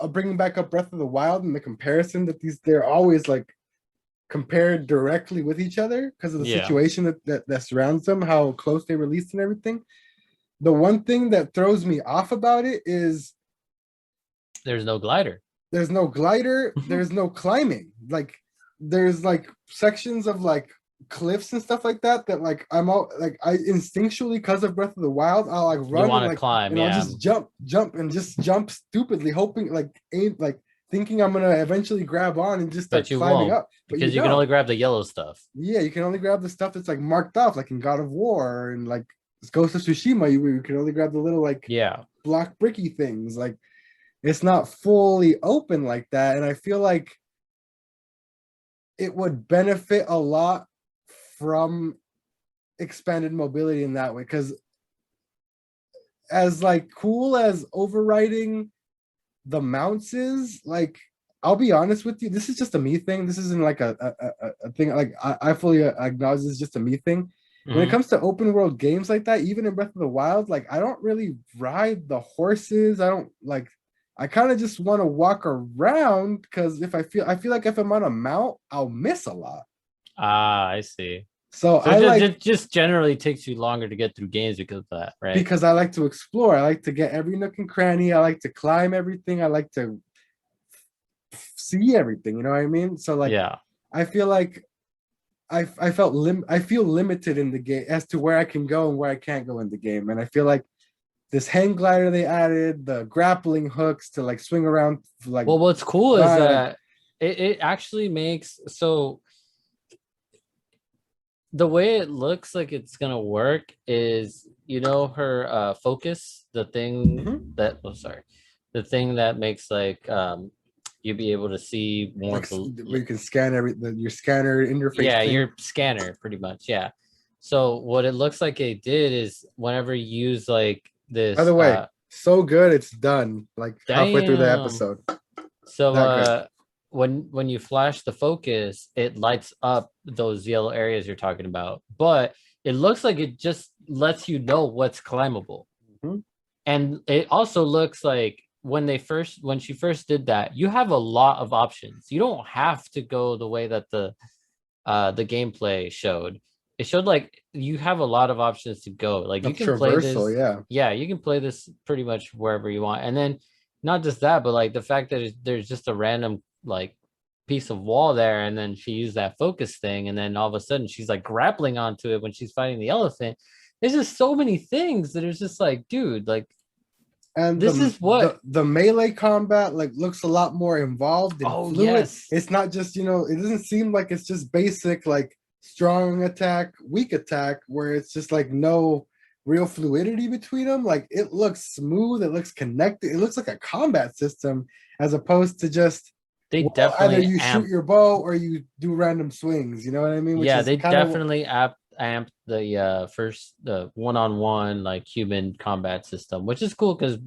bringing back up Breath of the Wild and the comparison that they're always like compared directly with each other because of the Yeah, situation that surrounds them, how close they released and everything. The one thing that throws me off about it is there's no glider. there's no glider, there's no climbing. Like there's like sections of like cliffs and stuff like that that like I'm all like I instinctually because of Breath of the Wild, I'll like You run and want to like climb, and I'll yeah, just jump and just jump stupidly, hoping like aim like thinking I'm gonna eventually grab on and just but start you climbing won't up, but you because you can only don't. grab the yellow stuff. Yeah, you can only grab the stuff that's like marked off, like in God of War and like Ghost of Tsushima. You can only grab the little like Yeah, block bricky things. Like it's not fully open like that, and I feel like it would benefit a lot from expanded mobility in that way, because as like cool as overriding the mounts is, like, I'll be honest with you, this is just a me thing. This isn't like a thing. Like I fully acknowledge this is just a me thing. When it comes to open world games like that, even in Breath of the Wild, like I don't really ride the horses. I don't like. I kind of just want to walk around, because if I feel like if I'm on a mount, I'll miss a lot. Ah, I see. So So I like, it just generally takes you longer to get through games because of that, right? because I like to explore. I like to get every nook and cranny. I like to climb everything. I like to see everything. You know what I mean? So like, Yeah. I feel like I feel limited in the game as to where I can go and where I can't go in the game. And I feel like this hang glider they added, the grappling hooks to like swing around, like, Well, what's cool is that it actually makes so the way it looks like it's gonna work is, you know, her focus, the thing that the thing that makes like you be able to see more like, where you can scan your scanner interface. yeah, thing. your scanner pretty much. Yeah. So what it looks like it did is whenever you use like this By the way, so good, it's done like halfway through the damn. episode. So That good. when you flash the focus, it lights up those yellow areas you're talking about, but it looks like it just lets you know what's climbable. And it also looks like when she first did that, you have a lot of options. You don't have to go the way that the gameplay showed. It showed like you have a lot of options to go. Like you can play this, yeah, you can play this pretty much wherever you want. And then not just that, but like the fact that there's just a random like piece of wall there, and then she used that focus thing, and then all of a sudden she's like grappling onto it when she's fighting the elephant. There's just so many things that is just like, dude, like, and this is what the melee combat like looks a lot more involved and fluid. Yes. It's not just, you know, it doesn't seem like it's just basic like strong attack, weak attack, where it's just like no real fluidity between them. Like it looks smooth, it looks connected, it looks like a combat system, as opposed to just definitely either you shoot your bow or you do random swings. You know what I mean? Which yeah, they definitely amped the first the one-on-one like human combat system, which is cool because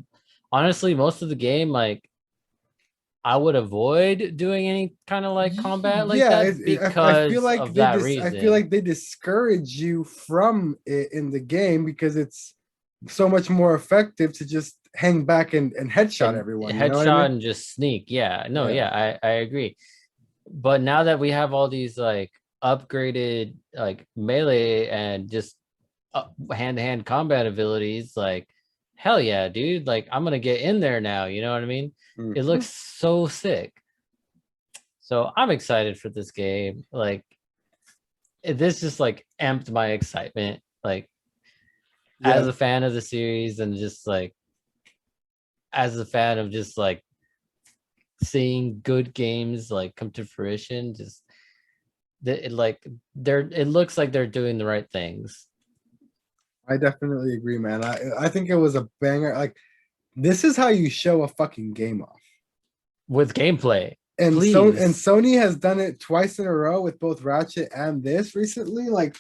honestly, most of the game, like, I would avoid doing any kind of like combat like that because I feel like of that reason. I feel like they discourage you from it in the game because it's so much more effective to just hang back and headshot everyone. Headshot, you know what I mean? And just sneak. Yeah, no, yeah, I agree. But now that we have all these like upgraded like melee and just hand-to-hand combat abilities, like, hell yeah, dude, like I'm gonna get in there now, you know what I mean? It looks so sick. So I'm excited for this game. Like, this just like amped my excitement, like, as a fan of the series, and just like as a fan of just like seeing good games like come to fruition. Just it looks like they're doing the right things. I definitely agree, man. I think it was a banger. Like, this is how you show a fucking game off with gameplay. And Sony has done it twice in a row with both Ratchet and this recently. Like,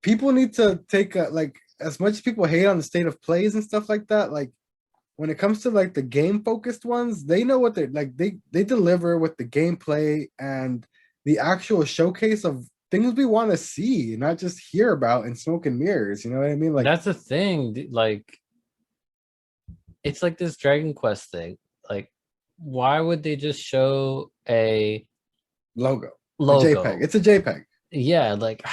people need to take a, like, as much as people hate on the state of plays and stuff like that, like, when it comes to like the game focused ones, they know what they're like. They deliver with the gameplay and the actual showcase of things we want to see, not just hear about in smoke and mirrors. You know what I mean? Like, that's the thing. Like, it's like this Dragon Quest thing. Like, why would they just show a logo? A JPEG. It's a JPEG. Yeah, like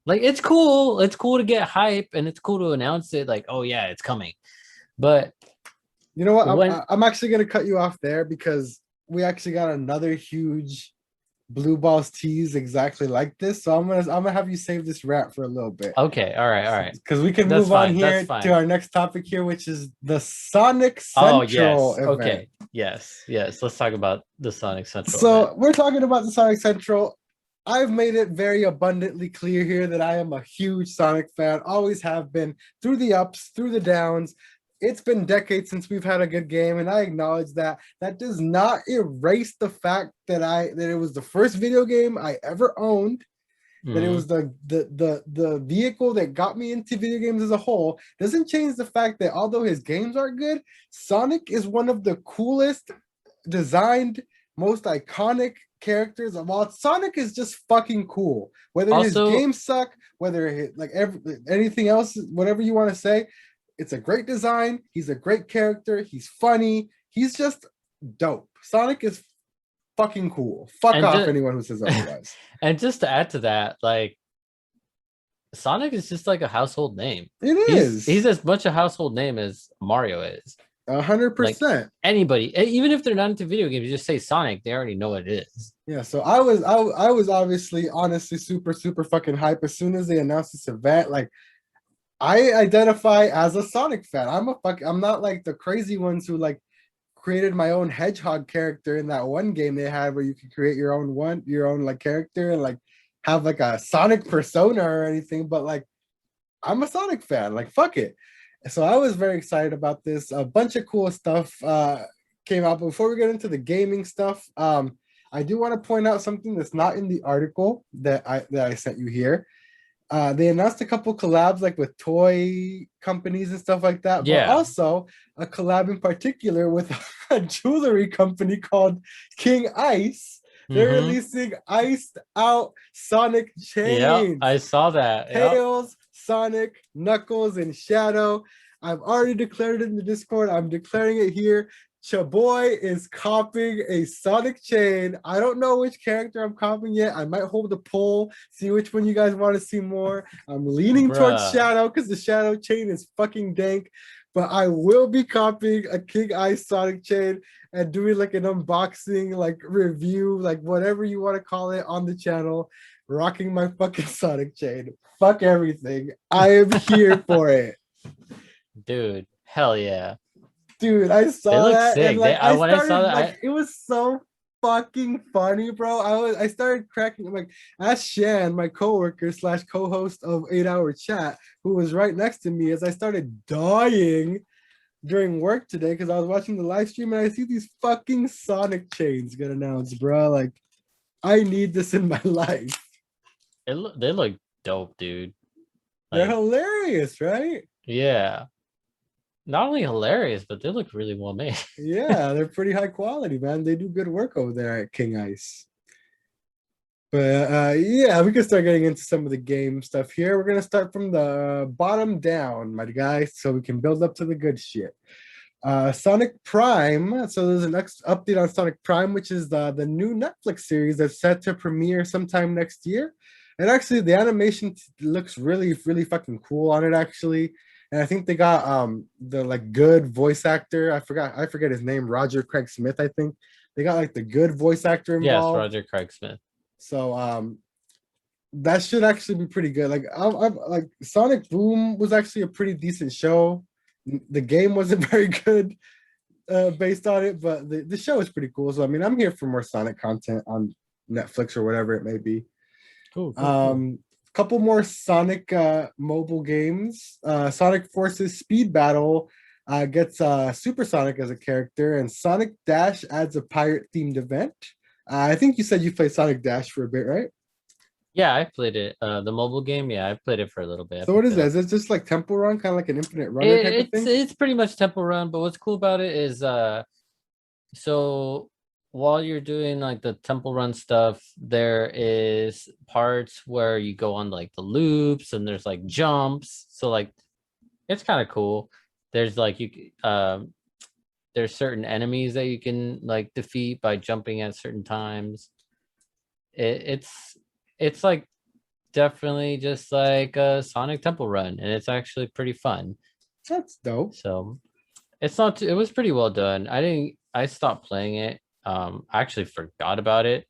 it's cool. It's cool to get hype and it's cool to announce it. Like, oh yeah, it's coming. But you know what? I'm actually gonna cut you off there because we actually got another huge Blue Balls tease exactly like this. So I'm gonna have you save this rant for a little bit. Okay, all right. Because we can move on here to our next topic here, which is the Sonic Central event. Okay, yes. Let's talk about the Sonic Central. So we're talking about the Sonic Central. I've made it very abundantly clear here that I am a huge Sonic fan, always have been, through the ups, through the downs. It's been decades since we've had a good game, and I acknowledge that. That does not erase the fact that it was the first video game I ever owned, that it Hmm. was the vehicle that got me into video games as a whole, doesn't change the fact that although his games are good, Sonic is one of the coolest designed, most iconic characters of all. Sonic is just fucking cool. Whether his Also, games suck, anything else, whatever you want to say, it's a great design. He's a great character. He's funny. He's just dope. Sonic is fucking cool. Fuck and off just anyone who says otherwise. and just to add to that, like Sonic is just like a household name. It He's is as much a household name as Mario is. a hundred Like percent. anybody, even if they're not into video games, you just say Sonic, they already know what it is. Yeah, so I was obviously honestly super fucking hype as soon as they announced this event. Like I identify as a Sonic fan. I'm not like the crazy ones who like created my own hedgehog character in that one game they had where you could create your own like character and like have like a Sonic persona or anything, but like I'm a Sonic fan. Like fuck it. So I was very excited about this. A bunch of cool stuff came out. But before we get into the gaming stuff, I do want to point out something that's not in the article that I sent you here. They announced a couple collabs like with toy companies and stuff like that, but Yeah. also a collab in particular with a jewelry company called King Ice. They're Mm-hmm. releasing iced out Sonic Yeah, chains. I saw that. Yeah. Tails, Sonic, Knuckles, and Shadow. I've already declared it in the Discord. I'm declaring it here. Chaboy is copying a Sonic chain. I don't know which character I'm copying yet. I might hold a poll, see which one you guys want to see more. I'm leaning towards Bruh. Shadow because the Shadow chain is fucking dank. But I will be copying a King Ice Sonic chain and doing like an unboxing, like review, like whatever you want to call it on the channel, rocking my fucking Sonic chain. Fuck everything. I am here for it. Dude, hell yeah. Dude, I They saw look that and sick. They like I I when I saw started that, like it was so fucking funny, bro. I started cracking. I'm like, ask Shan, my coworker slash co-host of 8 Hour Chat, who was right next to me, as I started dying during work today because I was watching the live stream and I see these fucking Sonic chains get announced, bro. Like, I need this in my life. they look dope, dude. They're Like, hilarious, right? yeah. Not only hilarious, but they look really well made. Yeah, they're pretty high quality, man. They do good work over there at King Ice. But yeah, we can start getting into some of the game stuff here. We're gonna start from the bottom down, my guys, so we can build up to the good shit. Sonic Prime. So there's an next update on Sonic Prime, which is the new Netflix series that's set to premiere sometime next year. And actually, the animation looks really fucking cool on it, actually. And I think they got the like good voice actor. I forget his name, Roger Craig Smith, I think. They got like the good voice actor Yes, involved. Roger Craig Smith. So that should actually be pretty good. Like I'm like Sonic Boom was actually a pretty decent show. The game wasn't very good based on it, but the show is pretty cool. So I mean, I'm here for more Sonic content on Netflix or whatever it may be. Cool. Couple more Sonic mobile games. Sonic Forces Speed Battle gets Super Sonic as a character, and Sonic Dash adds a pirate themed event. I think you said you played Sonic Dash for a bit, right? Yeah, I played it. The mobile game, yeah, I played it for a little bit. So what is that? Is it just like Temple Run, kind of like an Infinite Runner type of thing? It's pretty much Temple Run, but what's cool about it is so while you're doing like the Temple Run stuff, there is parts where you go on like the loops and there's like jumps. So like it's kind of cool. There's like there's certain enemies that you can like defeat by jumping at certain times. It's like definitely just like a Sonic Temple Run, and it's actually pretty fun. That's dope. So it's not it was pretty well done. I stopped playing it. I actually forgot about it,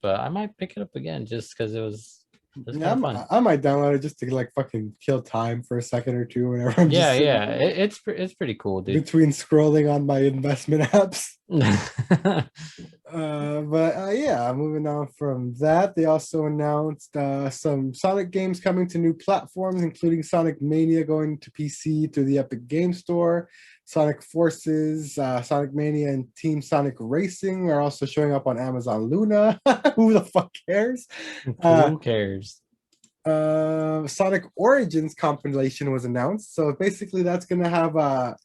but I might pick it up again just because it was kind of fun. I might download it just to like fucking kill time for a second or two whenever I'm just It's pretty cool, dude. between scrolling on my investment apps. But yeah, moving on from that, they also announced some Sonic games coming to new platforms, including Sonic Mania going to PC through the Epic Game Store. Sonic Forces, Sonic Mania, and Team Sonic Racing are also showing up on Amazon Luna. Who the fuck cares? Who cares? Sonic Origins compilation was announced. So basically, that's gonna have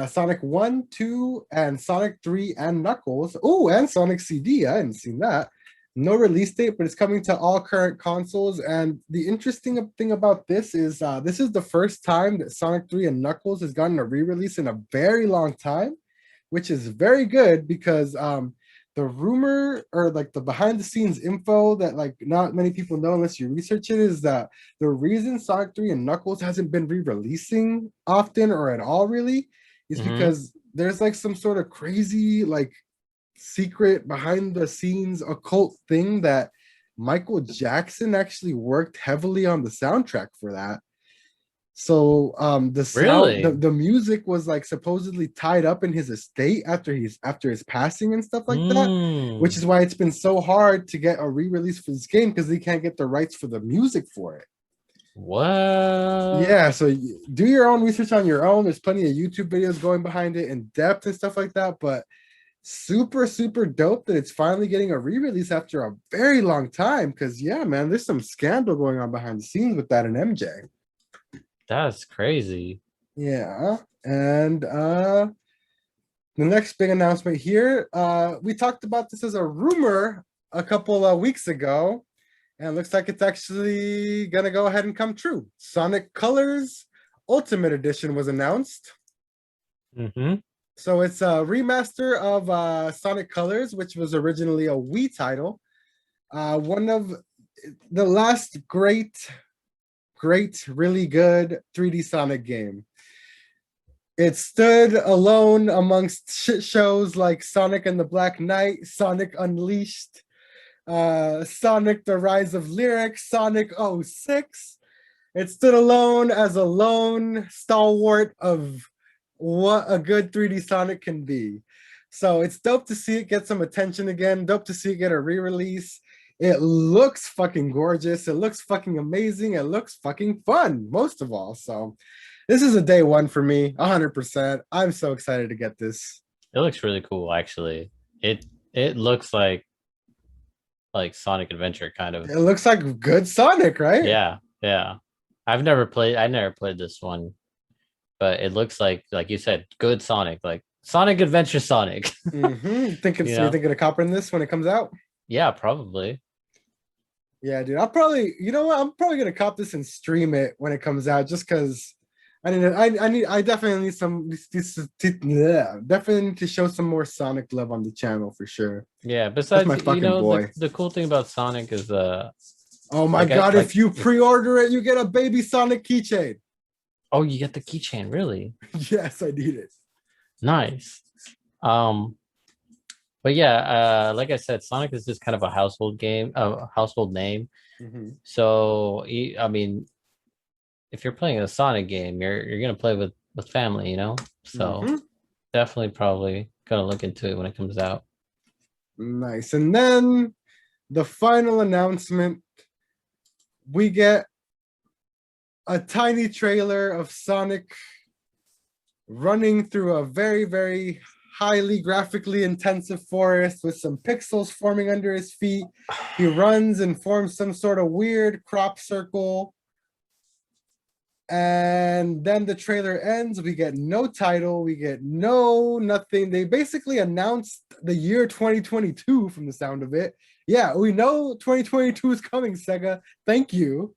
Sonic 1, 2, and Sonic 3 and Knuckles. Oh, and Sonic CD. I hadn't seen that. No release date, but it's coming to all current consoles. And the interesting thing about this is the first time that Sonic 3 and Knuckles has gotten a re-release in a very long time, which is very good because the rumor or like the behind the scenes info that like not many people know unless you research it is that the reason Sonic 3 and Knuckles hasn't been re-releasing often or at all really is because there's like some sort of crazy like secret behind the scenes occult thing that Michael Jackson actually worked heavily on the soundtrack for that. So the sound Really? the music was like supposedly tied up in his estate after his passing and stuff like that, which is why it's been so hard to get a re-release for this game because they can't get the rights for the music for it. What? Yeah, so do your own research on your own. There's plenty of YouTube videos going behind it in depth and stuff like that, but super super dope that it's finally getting a re-release after a very long time because yeah man, there's some scandal going on behind the scenes with that and MJ. That's crazy. Yeah, and the next big announcement here, we talked about this as a rumor a couple of weeks ago, and it looks like it's actually gonna go ahead and come true. Sonic Colors Ultimate Edition was announced. So it's a remaster of Sonic Colors, which was originally a Wii title. One of the last great, really good 3D Sonic game. It stood alone amongst shit shows like Sonic and the Black Knight, Sonic Unleashed, Sonic the Rise of Lyric, Sonic 06. It stood alone as a lone stalwart of what a good 3D Sonic can be. So it's dope to see it get some attention again, dope to see it get a re-release. It looks fucking gorgeous. It looks fucking amazing. It looks fucking fun, most of all. So this is a day one for me, 100%. I'm so excited to get this. It looks really cool, actually. It looks like Sonic Adventure kind of. It looks like good Sonic, right? Yeah, yeah. I never played this one, but it looks like you said, good Sonic, like Sonic Adventure Sonic. You're thinking of copping this when it comes out? Yeah, probably. Yeah, dude. I'll probably, you know what? I'm probably gonna cop this and stream it when it comes out, just because I definitely need definitely need to show some more Sonic love on the channel for sure. Yeah. Besides, my fucking boy. the cool thing about Sonic is oh my god! If you pre-order it, you get a baby Sonic keychain. Oh, you get the keychain, really? Yes, I need it. Nice. But yeah, like I said, Sonic is just kind of a household game, a household name. So I mean, if you're playing a Sonic game, you're gonna play with family, you know. So definitely, probably gonna look into it when it comes out. Nice. And then the final announcement, we get a tiny trailer of Sonic running through a very, very highly graphically intensive forest with some pixels forming under his feet. He runs and forms some sort of weird crop circle. And then the trailer ends. We get no title. We get nothing. They basically announced the year 2022 from the sound of it. Yeah, we know 2022 is coming, Sega. Thank you.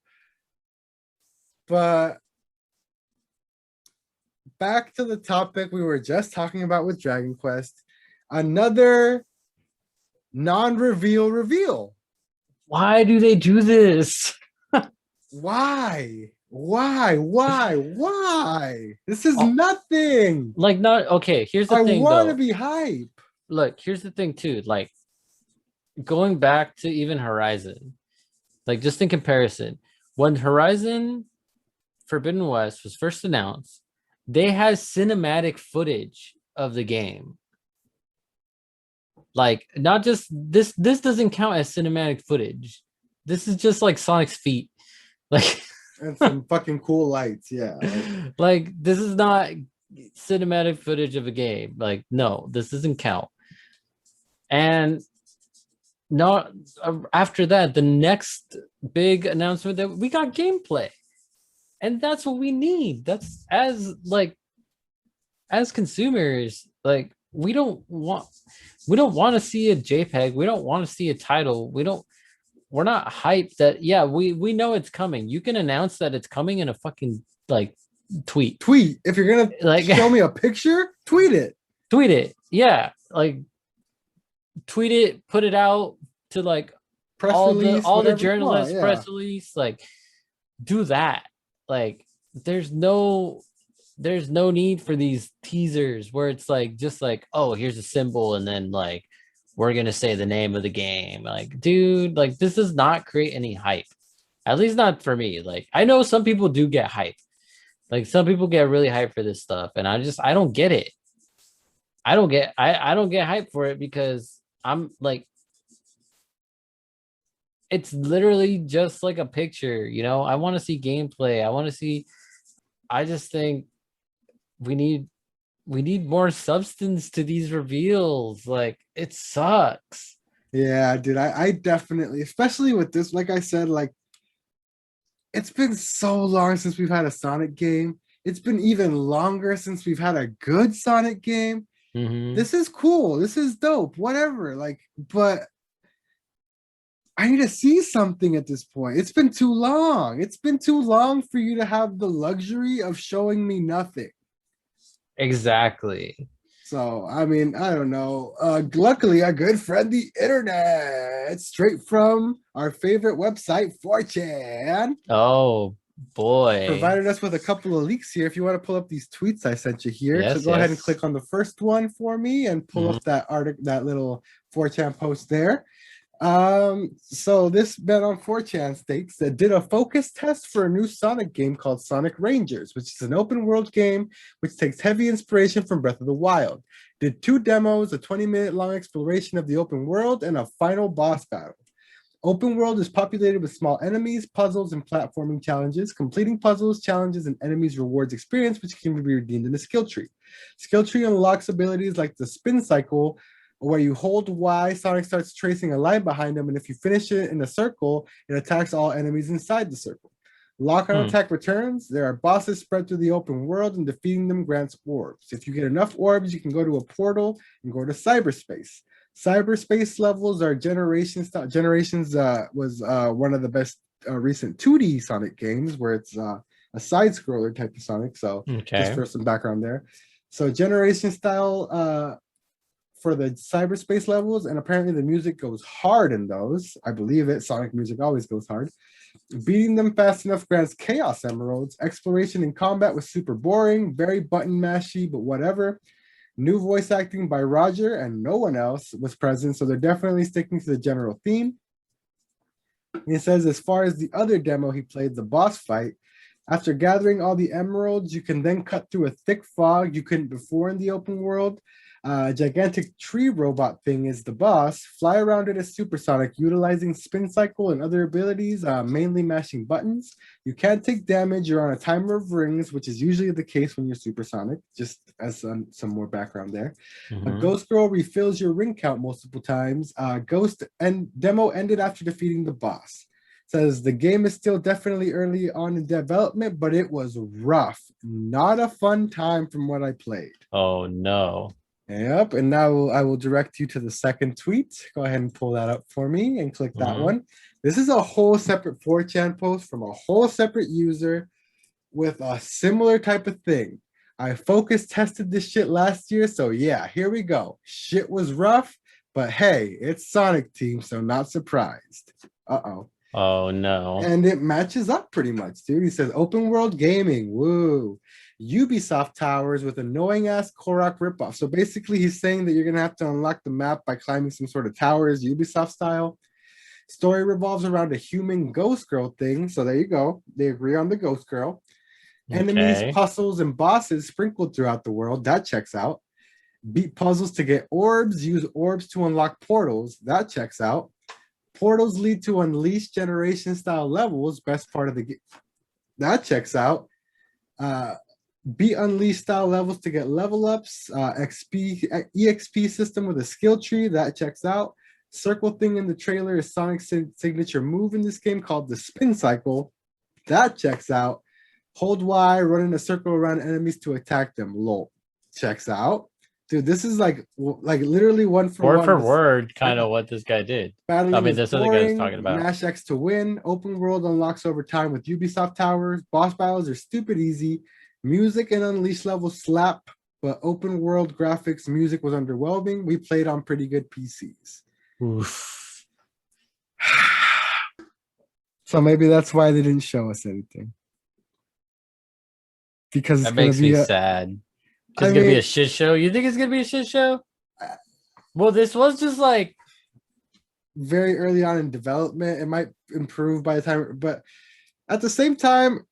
But back to the topic we were just talking about with Dragon Quest. Another non-reveal reveal. Why do they do this? Why? This is nothing. Like, not okay. Here's the thing. I want to be hype. Look, here's the thing too. Like, going back to even Horizon, like just in comparison, when Horizon Forbidden West was first announced, they had cinematic footage of the game. Like, not just this doesn't count as cinematic footage. This is just like Sonic's feet. Like, and some fucking cool lights, yeah. Like this is not cinematic footage of a game. Like, no, this doesn't count. And not after that, the next big announcement that we got gameplay, and that's what we need. That's as consumers, like we don't want to see a JPEG. We don't want to see a title. We're not hyped that yeah, we know it's coming. You can announce that it's coming in a fucking like tweet. Tweet. If you're gonna Like show me a picture, tweet it. tweet it. Yeah. Like tweet it, put it out to like Press all release, the whatever you want, journalists, yeah. press release, like do that. Like there's no need for these teasers where it's like just like, oh, here's a symbol and then like we're gonna say the name of the game. Like, dude, like this does not create any hype. At least not for me. Like I know some people do get hype. Like some people get really hyped for this stuff, and I don't get it. I don't get hyped for it because I'm like it's literally just like a picture, you know. I want to see gameplay. I just think we need more substance to these reveals. Like it sucks. Yeah, dude, I definitely, especially with this, like I said, like it's been so long since we've had a Sonic game. It's been even longer since we've had a good Sonic game. Mm-hmm. This is cool. This is dope. Whatever. Like, but I need to see something at this point. It's been too long. It's been too long for you to have the luxury of showing me nothing. Exactly. So, I mean, I don't know. Luckily, our good friend, the internet, straight from our favorite website, 4chan, Oh boy. provided us with a couple of leaks here. If you want to pull up these tweets I sent you here, Yes, so go ahead and yes. click on the first one for me and pull up that article, that little 4chan post there. So this man on 4chan states that did a focus test for a new Sonic game called Sonic Rangers, which is an open world game which takes heavy inspiration from Breath of the Wild. Did 2 demos, a 20-minute long exploration of the open world, and a final boss battle. Open world is populated with small enemies, puzzles, and platforming challenges. Completing puzzles, challenges, and enemies rewards experience, which can be redeemed in the skill tree. Skill tree unlocks abilities like the spin cycle, where you hold Y, Sonic starts tracing a line behind him, and if you finish it in a circle, it attacks all enemies inside the circle. Lock-on attack returns. There are bosses spread through the open world, and defeating them grants orbs. If you get enough orbs, you can go to a portal and go to cyberspace. Cyberspace levels are Generations was one of the best recent 2D Sonic games, where it's a side-scroller type of Sonic. So just for some background there. So Generation style for the cyberspace levels, and apparently the music goes hard in those. I believe it. Sonic music always goes hard. Beating them fast enough grants Chaos Emeralds. Exploration and combat was super boring, very button mashy, but whatever. New voice acting by Roger and no one else was present, so they're definitely sticking to the general theme. And he says, as far as the other demo he played, the boss fight, after gathering all the emeralds, you can then cut through a thick fog you couldn't before in the open world. Gigantic tree robot thing is the boss. Fly around it as Supersonic, utilizing spin cycle and other abilities, mainly mashing buttons. You can't take damage. You're on a timer of rings, which is usually the case when you're Supersonic, just as some more background there. Ghost Girl refills your ring count multiple times. Ghost and demo ended after defeating the boss. Says the game is still definitely early on in development, but it was rough. Not a fun time from what I played. Oh no. Yep, and now I will direct you to the second tweet. Go ahead and pull that up for me and click that one. This is a whole separate 4chan post from a whole separate user with a similar type of thing. I focus tested this shit last year, so yeah, here we go. Shit was rough, but hey, it's Sonic Team, so not surprised. Uh-oh. Oh no. And it matches up pretty much, dude. He says open world gaming, woo. Ubisoft towers with annoying ass Korok ripoff. So basically he's saying that you're gonna have to unlock the map by climbing some sort of towers, Ubisoft style. Story revolves around a human ghost girl thing. So there you go. They agree on the ghost girl. Enemies, puzzles, and bosses sprinkled throughout the world. That checks out. Beat puzzles to get orbs, use orbs to unlock portals. That checks out. Portals lead to unleashed generation style levels. Best part of the game. That checks out. beat Unleashed style levels to get level ups, EXP system with a skill tree that checks out. Circle thing in the trailer is Sonic's signature move in this game called the spin cycle. That checks out. Hold Y, running a circle around enemies to attack them. Lol. Checks out. Dude, this is like literally one for Word one. for word, kind Yeah. of what this guy did. I Battling mean, is this other guy was boring. talking about. Mash X to win. Open world unlocks over time with Ubisoft towers. Boss battles are stupid easy. Music and Unleashed levels slap, but open world graphics music was underwhelming. We played on pretty good PCs. Oof. So maybe that's why they didn't show us anything. Because it's That gonna makes be me sad. I It's gonna be mean, a shit show. You think it's gonna be a shit show? Well, this was just like very early on in development. It might improve by the time, but at the same time,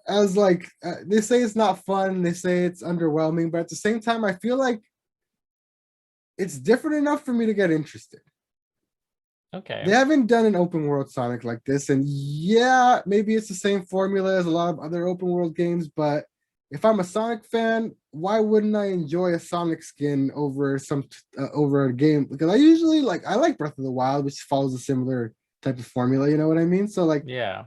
as like they say it's not fun, they say it's underwhelming, but at the same time, I feel like it's different enough for me to get interested. okay. They haven't done an open world Sonic like this, and yeah, maybe it's the same formula as a lot of other open world games, but if I'm a Sonic fan, why wouldn't I enjoy a Sonic skin over over a game? Because I usually I like Breath of the Wild, which follows a similar type of formula. You know what I mean? So Yeah.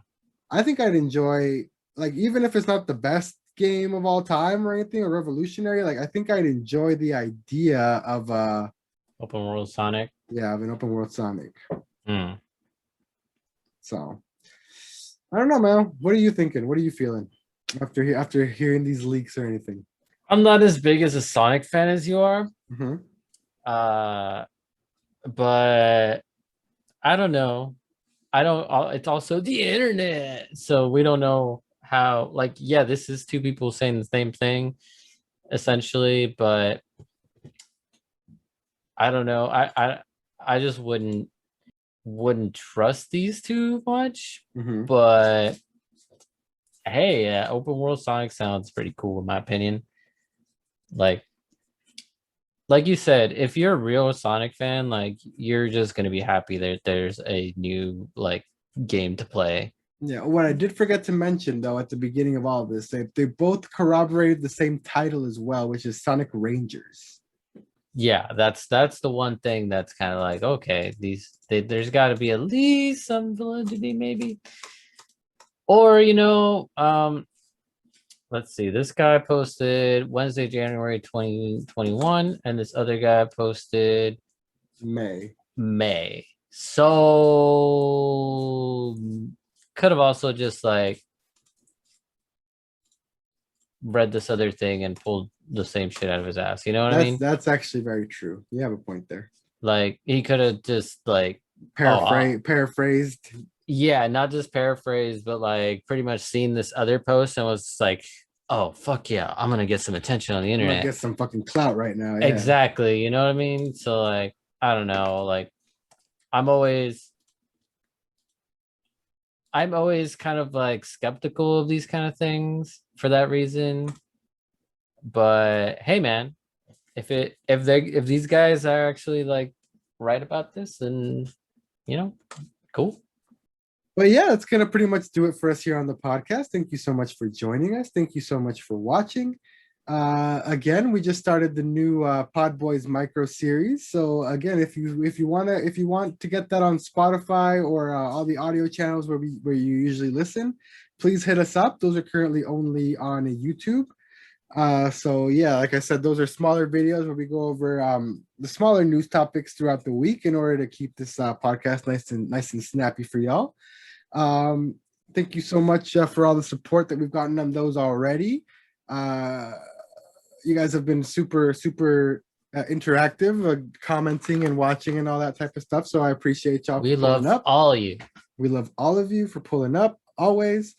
I think I'd enjoy even if it's not the best game of all time or anything or revolutionary. I think I'd enjoy the idea of Open world Sonic. of an open world Sonic. Hmm. So I don't know, man. What are you thinking? What are you feeling after hearing these leaks or anything? I'm not as big as a Sonic fan as you are. Mm-hmm. But I don't know. I don't. It's also the internet, so we don't know how. Yeah, this is two people saying the same thing, essentially. But I don't know. I just wouldn't trust these too much. Mm-hmm. But hey, open world Sonic sounds pretty cool in my opinion. Like you said, if you're a real Sonic fan, you're just gonna be happy that there's a new game to play. Yeah, what I did forget to mention though at the beginning of all of this, they both corroborated the same title as well, which is Sonic Rangers. Yeah, that's the one thing that's kind of like, okay, there's got to be at least some validity, maybe. Or let's see. This guy posted Wednesday, January 2021, and this other guy posted May. So could have also just read this other thing and pulled the same shit out of his ass. You know what I mean? That's actually very true. You have a point there. He could have just paraphrased. Yeah, not just paraphrased, but pretty much seen this other post and was like, oh fuck yeah, I'm gonna get some attention on the internet. Get some fucking clout right now. Yeah. Exactly. You know what I mean? So I don't know. I'm always kind of skeptical of these kind of things for that reason. But hey man, if these guys are actually right about this, then cool. But yeah, that's gonna pretty much do it for us here on the podcast. Thank you so much for joining us. Thank you so much for watching. Again, we just started the new PodBoyz micro series. So again, if you want to get that on Spotify or all the audio channels where you usually listen, please hit us up. Those are currently only on YouTube. So yeah, like I said, those are smaller videos where we go over the smaller news topics throughout the week in order to keep this podcast nice and snappy for y'all. Thank you so much for all the support that we've gotten on those already. You guys have been super interactive, commenting and watching and all that type of stuff. So I appreciate y'all. We love all of you. We love all of you for pulling up always.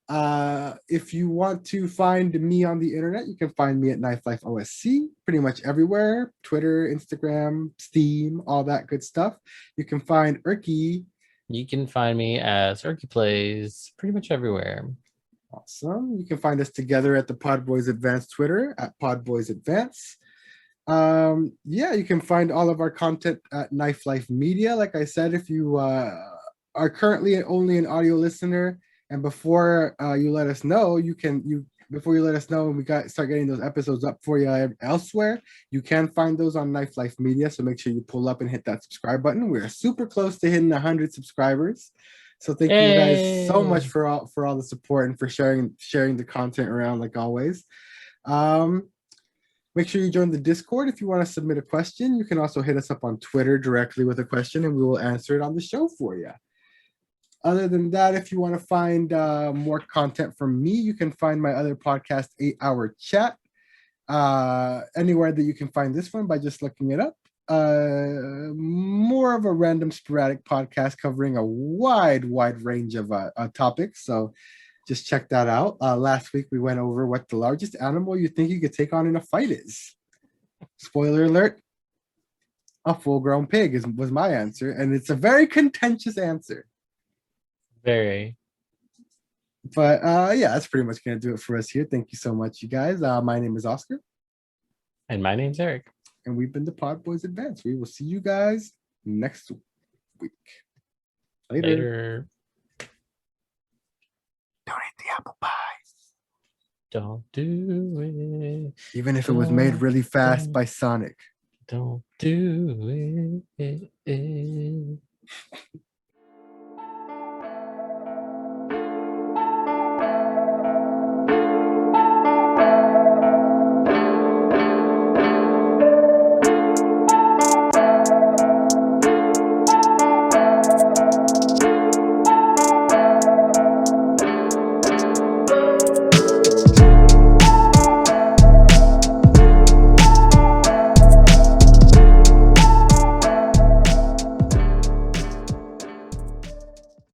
If you want to find me on the internet, you can find me at Knife Life OSC pretty much everywhere: Twitter, Instagram, Steam, all that good stuff. You can find Erky. You can find me as Erky Plays pretty much everywhere. Awesome. You can find us together at the PodBoyz Advance Twitter at PodBoyz Advance. Yeah, you can find all of our content at Knife Life Media. Like I said, if you are currently only an audio listener, and before you let us know, you before you let us know when we start getting those episodes up for you elsewhere, you can find those on Knife Life Media. So make sure you pull up and hit that subscribe button. We're super close to hitting 100 subscribers. So thank you guys so much Yay! for all the support and for sharing the content around like always. Um, Make sure you join the Discord if you want to submit a question. You can also hit us up on Twitter directly with a question, and we will answer it on the show for you. Other than that, if you want to find more content from me, you can find my other podcast, 8 Hour Chat, anywhere that you can find this one by just looking it up. More of a random sporadic podcast covering a wide range of topics. So just check that out. Last week we went over what the largest animal you think you could take on in a fight is. Spoiler alert, a full-grown pig was my answer, and it's a very contentious answer. Very. But yeah, that's pretty much gonna do it for us here. Thank you so much, you guys. My name is Oscar. And my name's Eric. And we've been the PodBoyz Advance. We will see you guys next week. Later. Don't eat the apple pie. Don't do it. Even if it was made really fast by Sonic. Don't do it.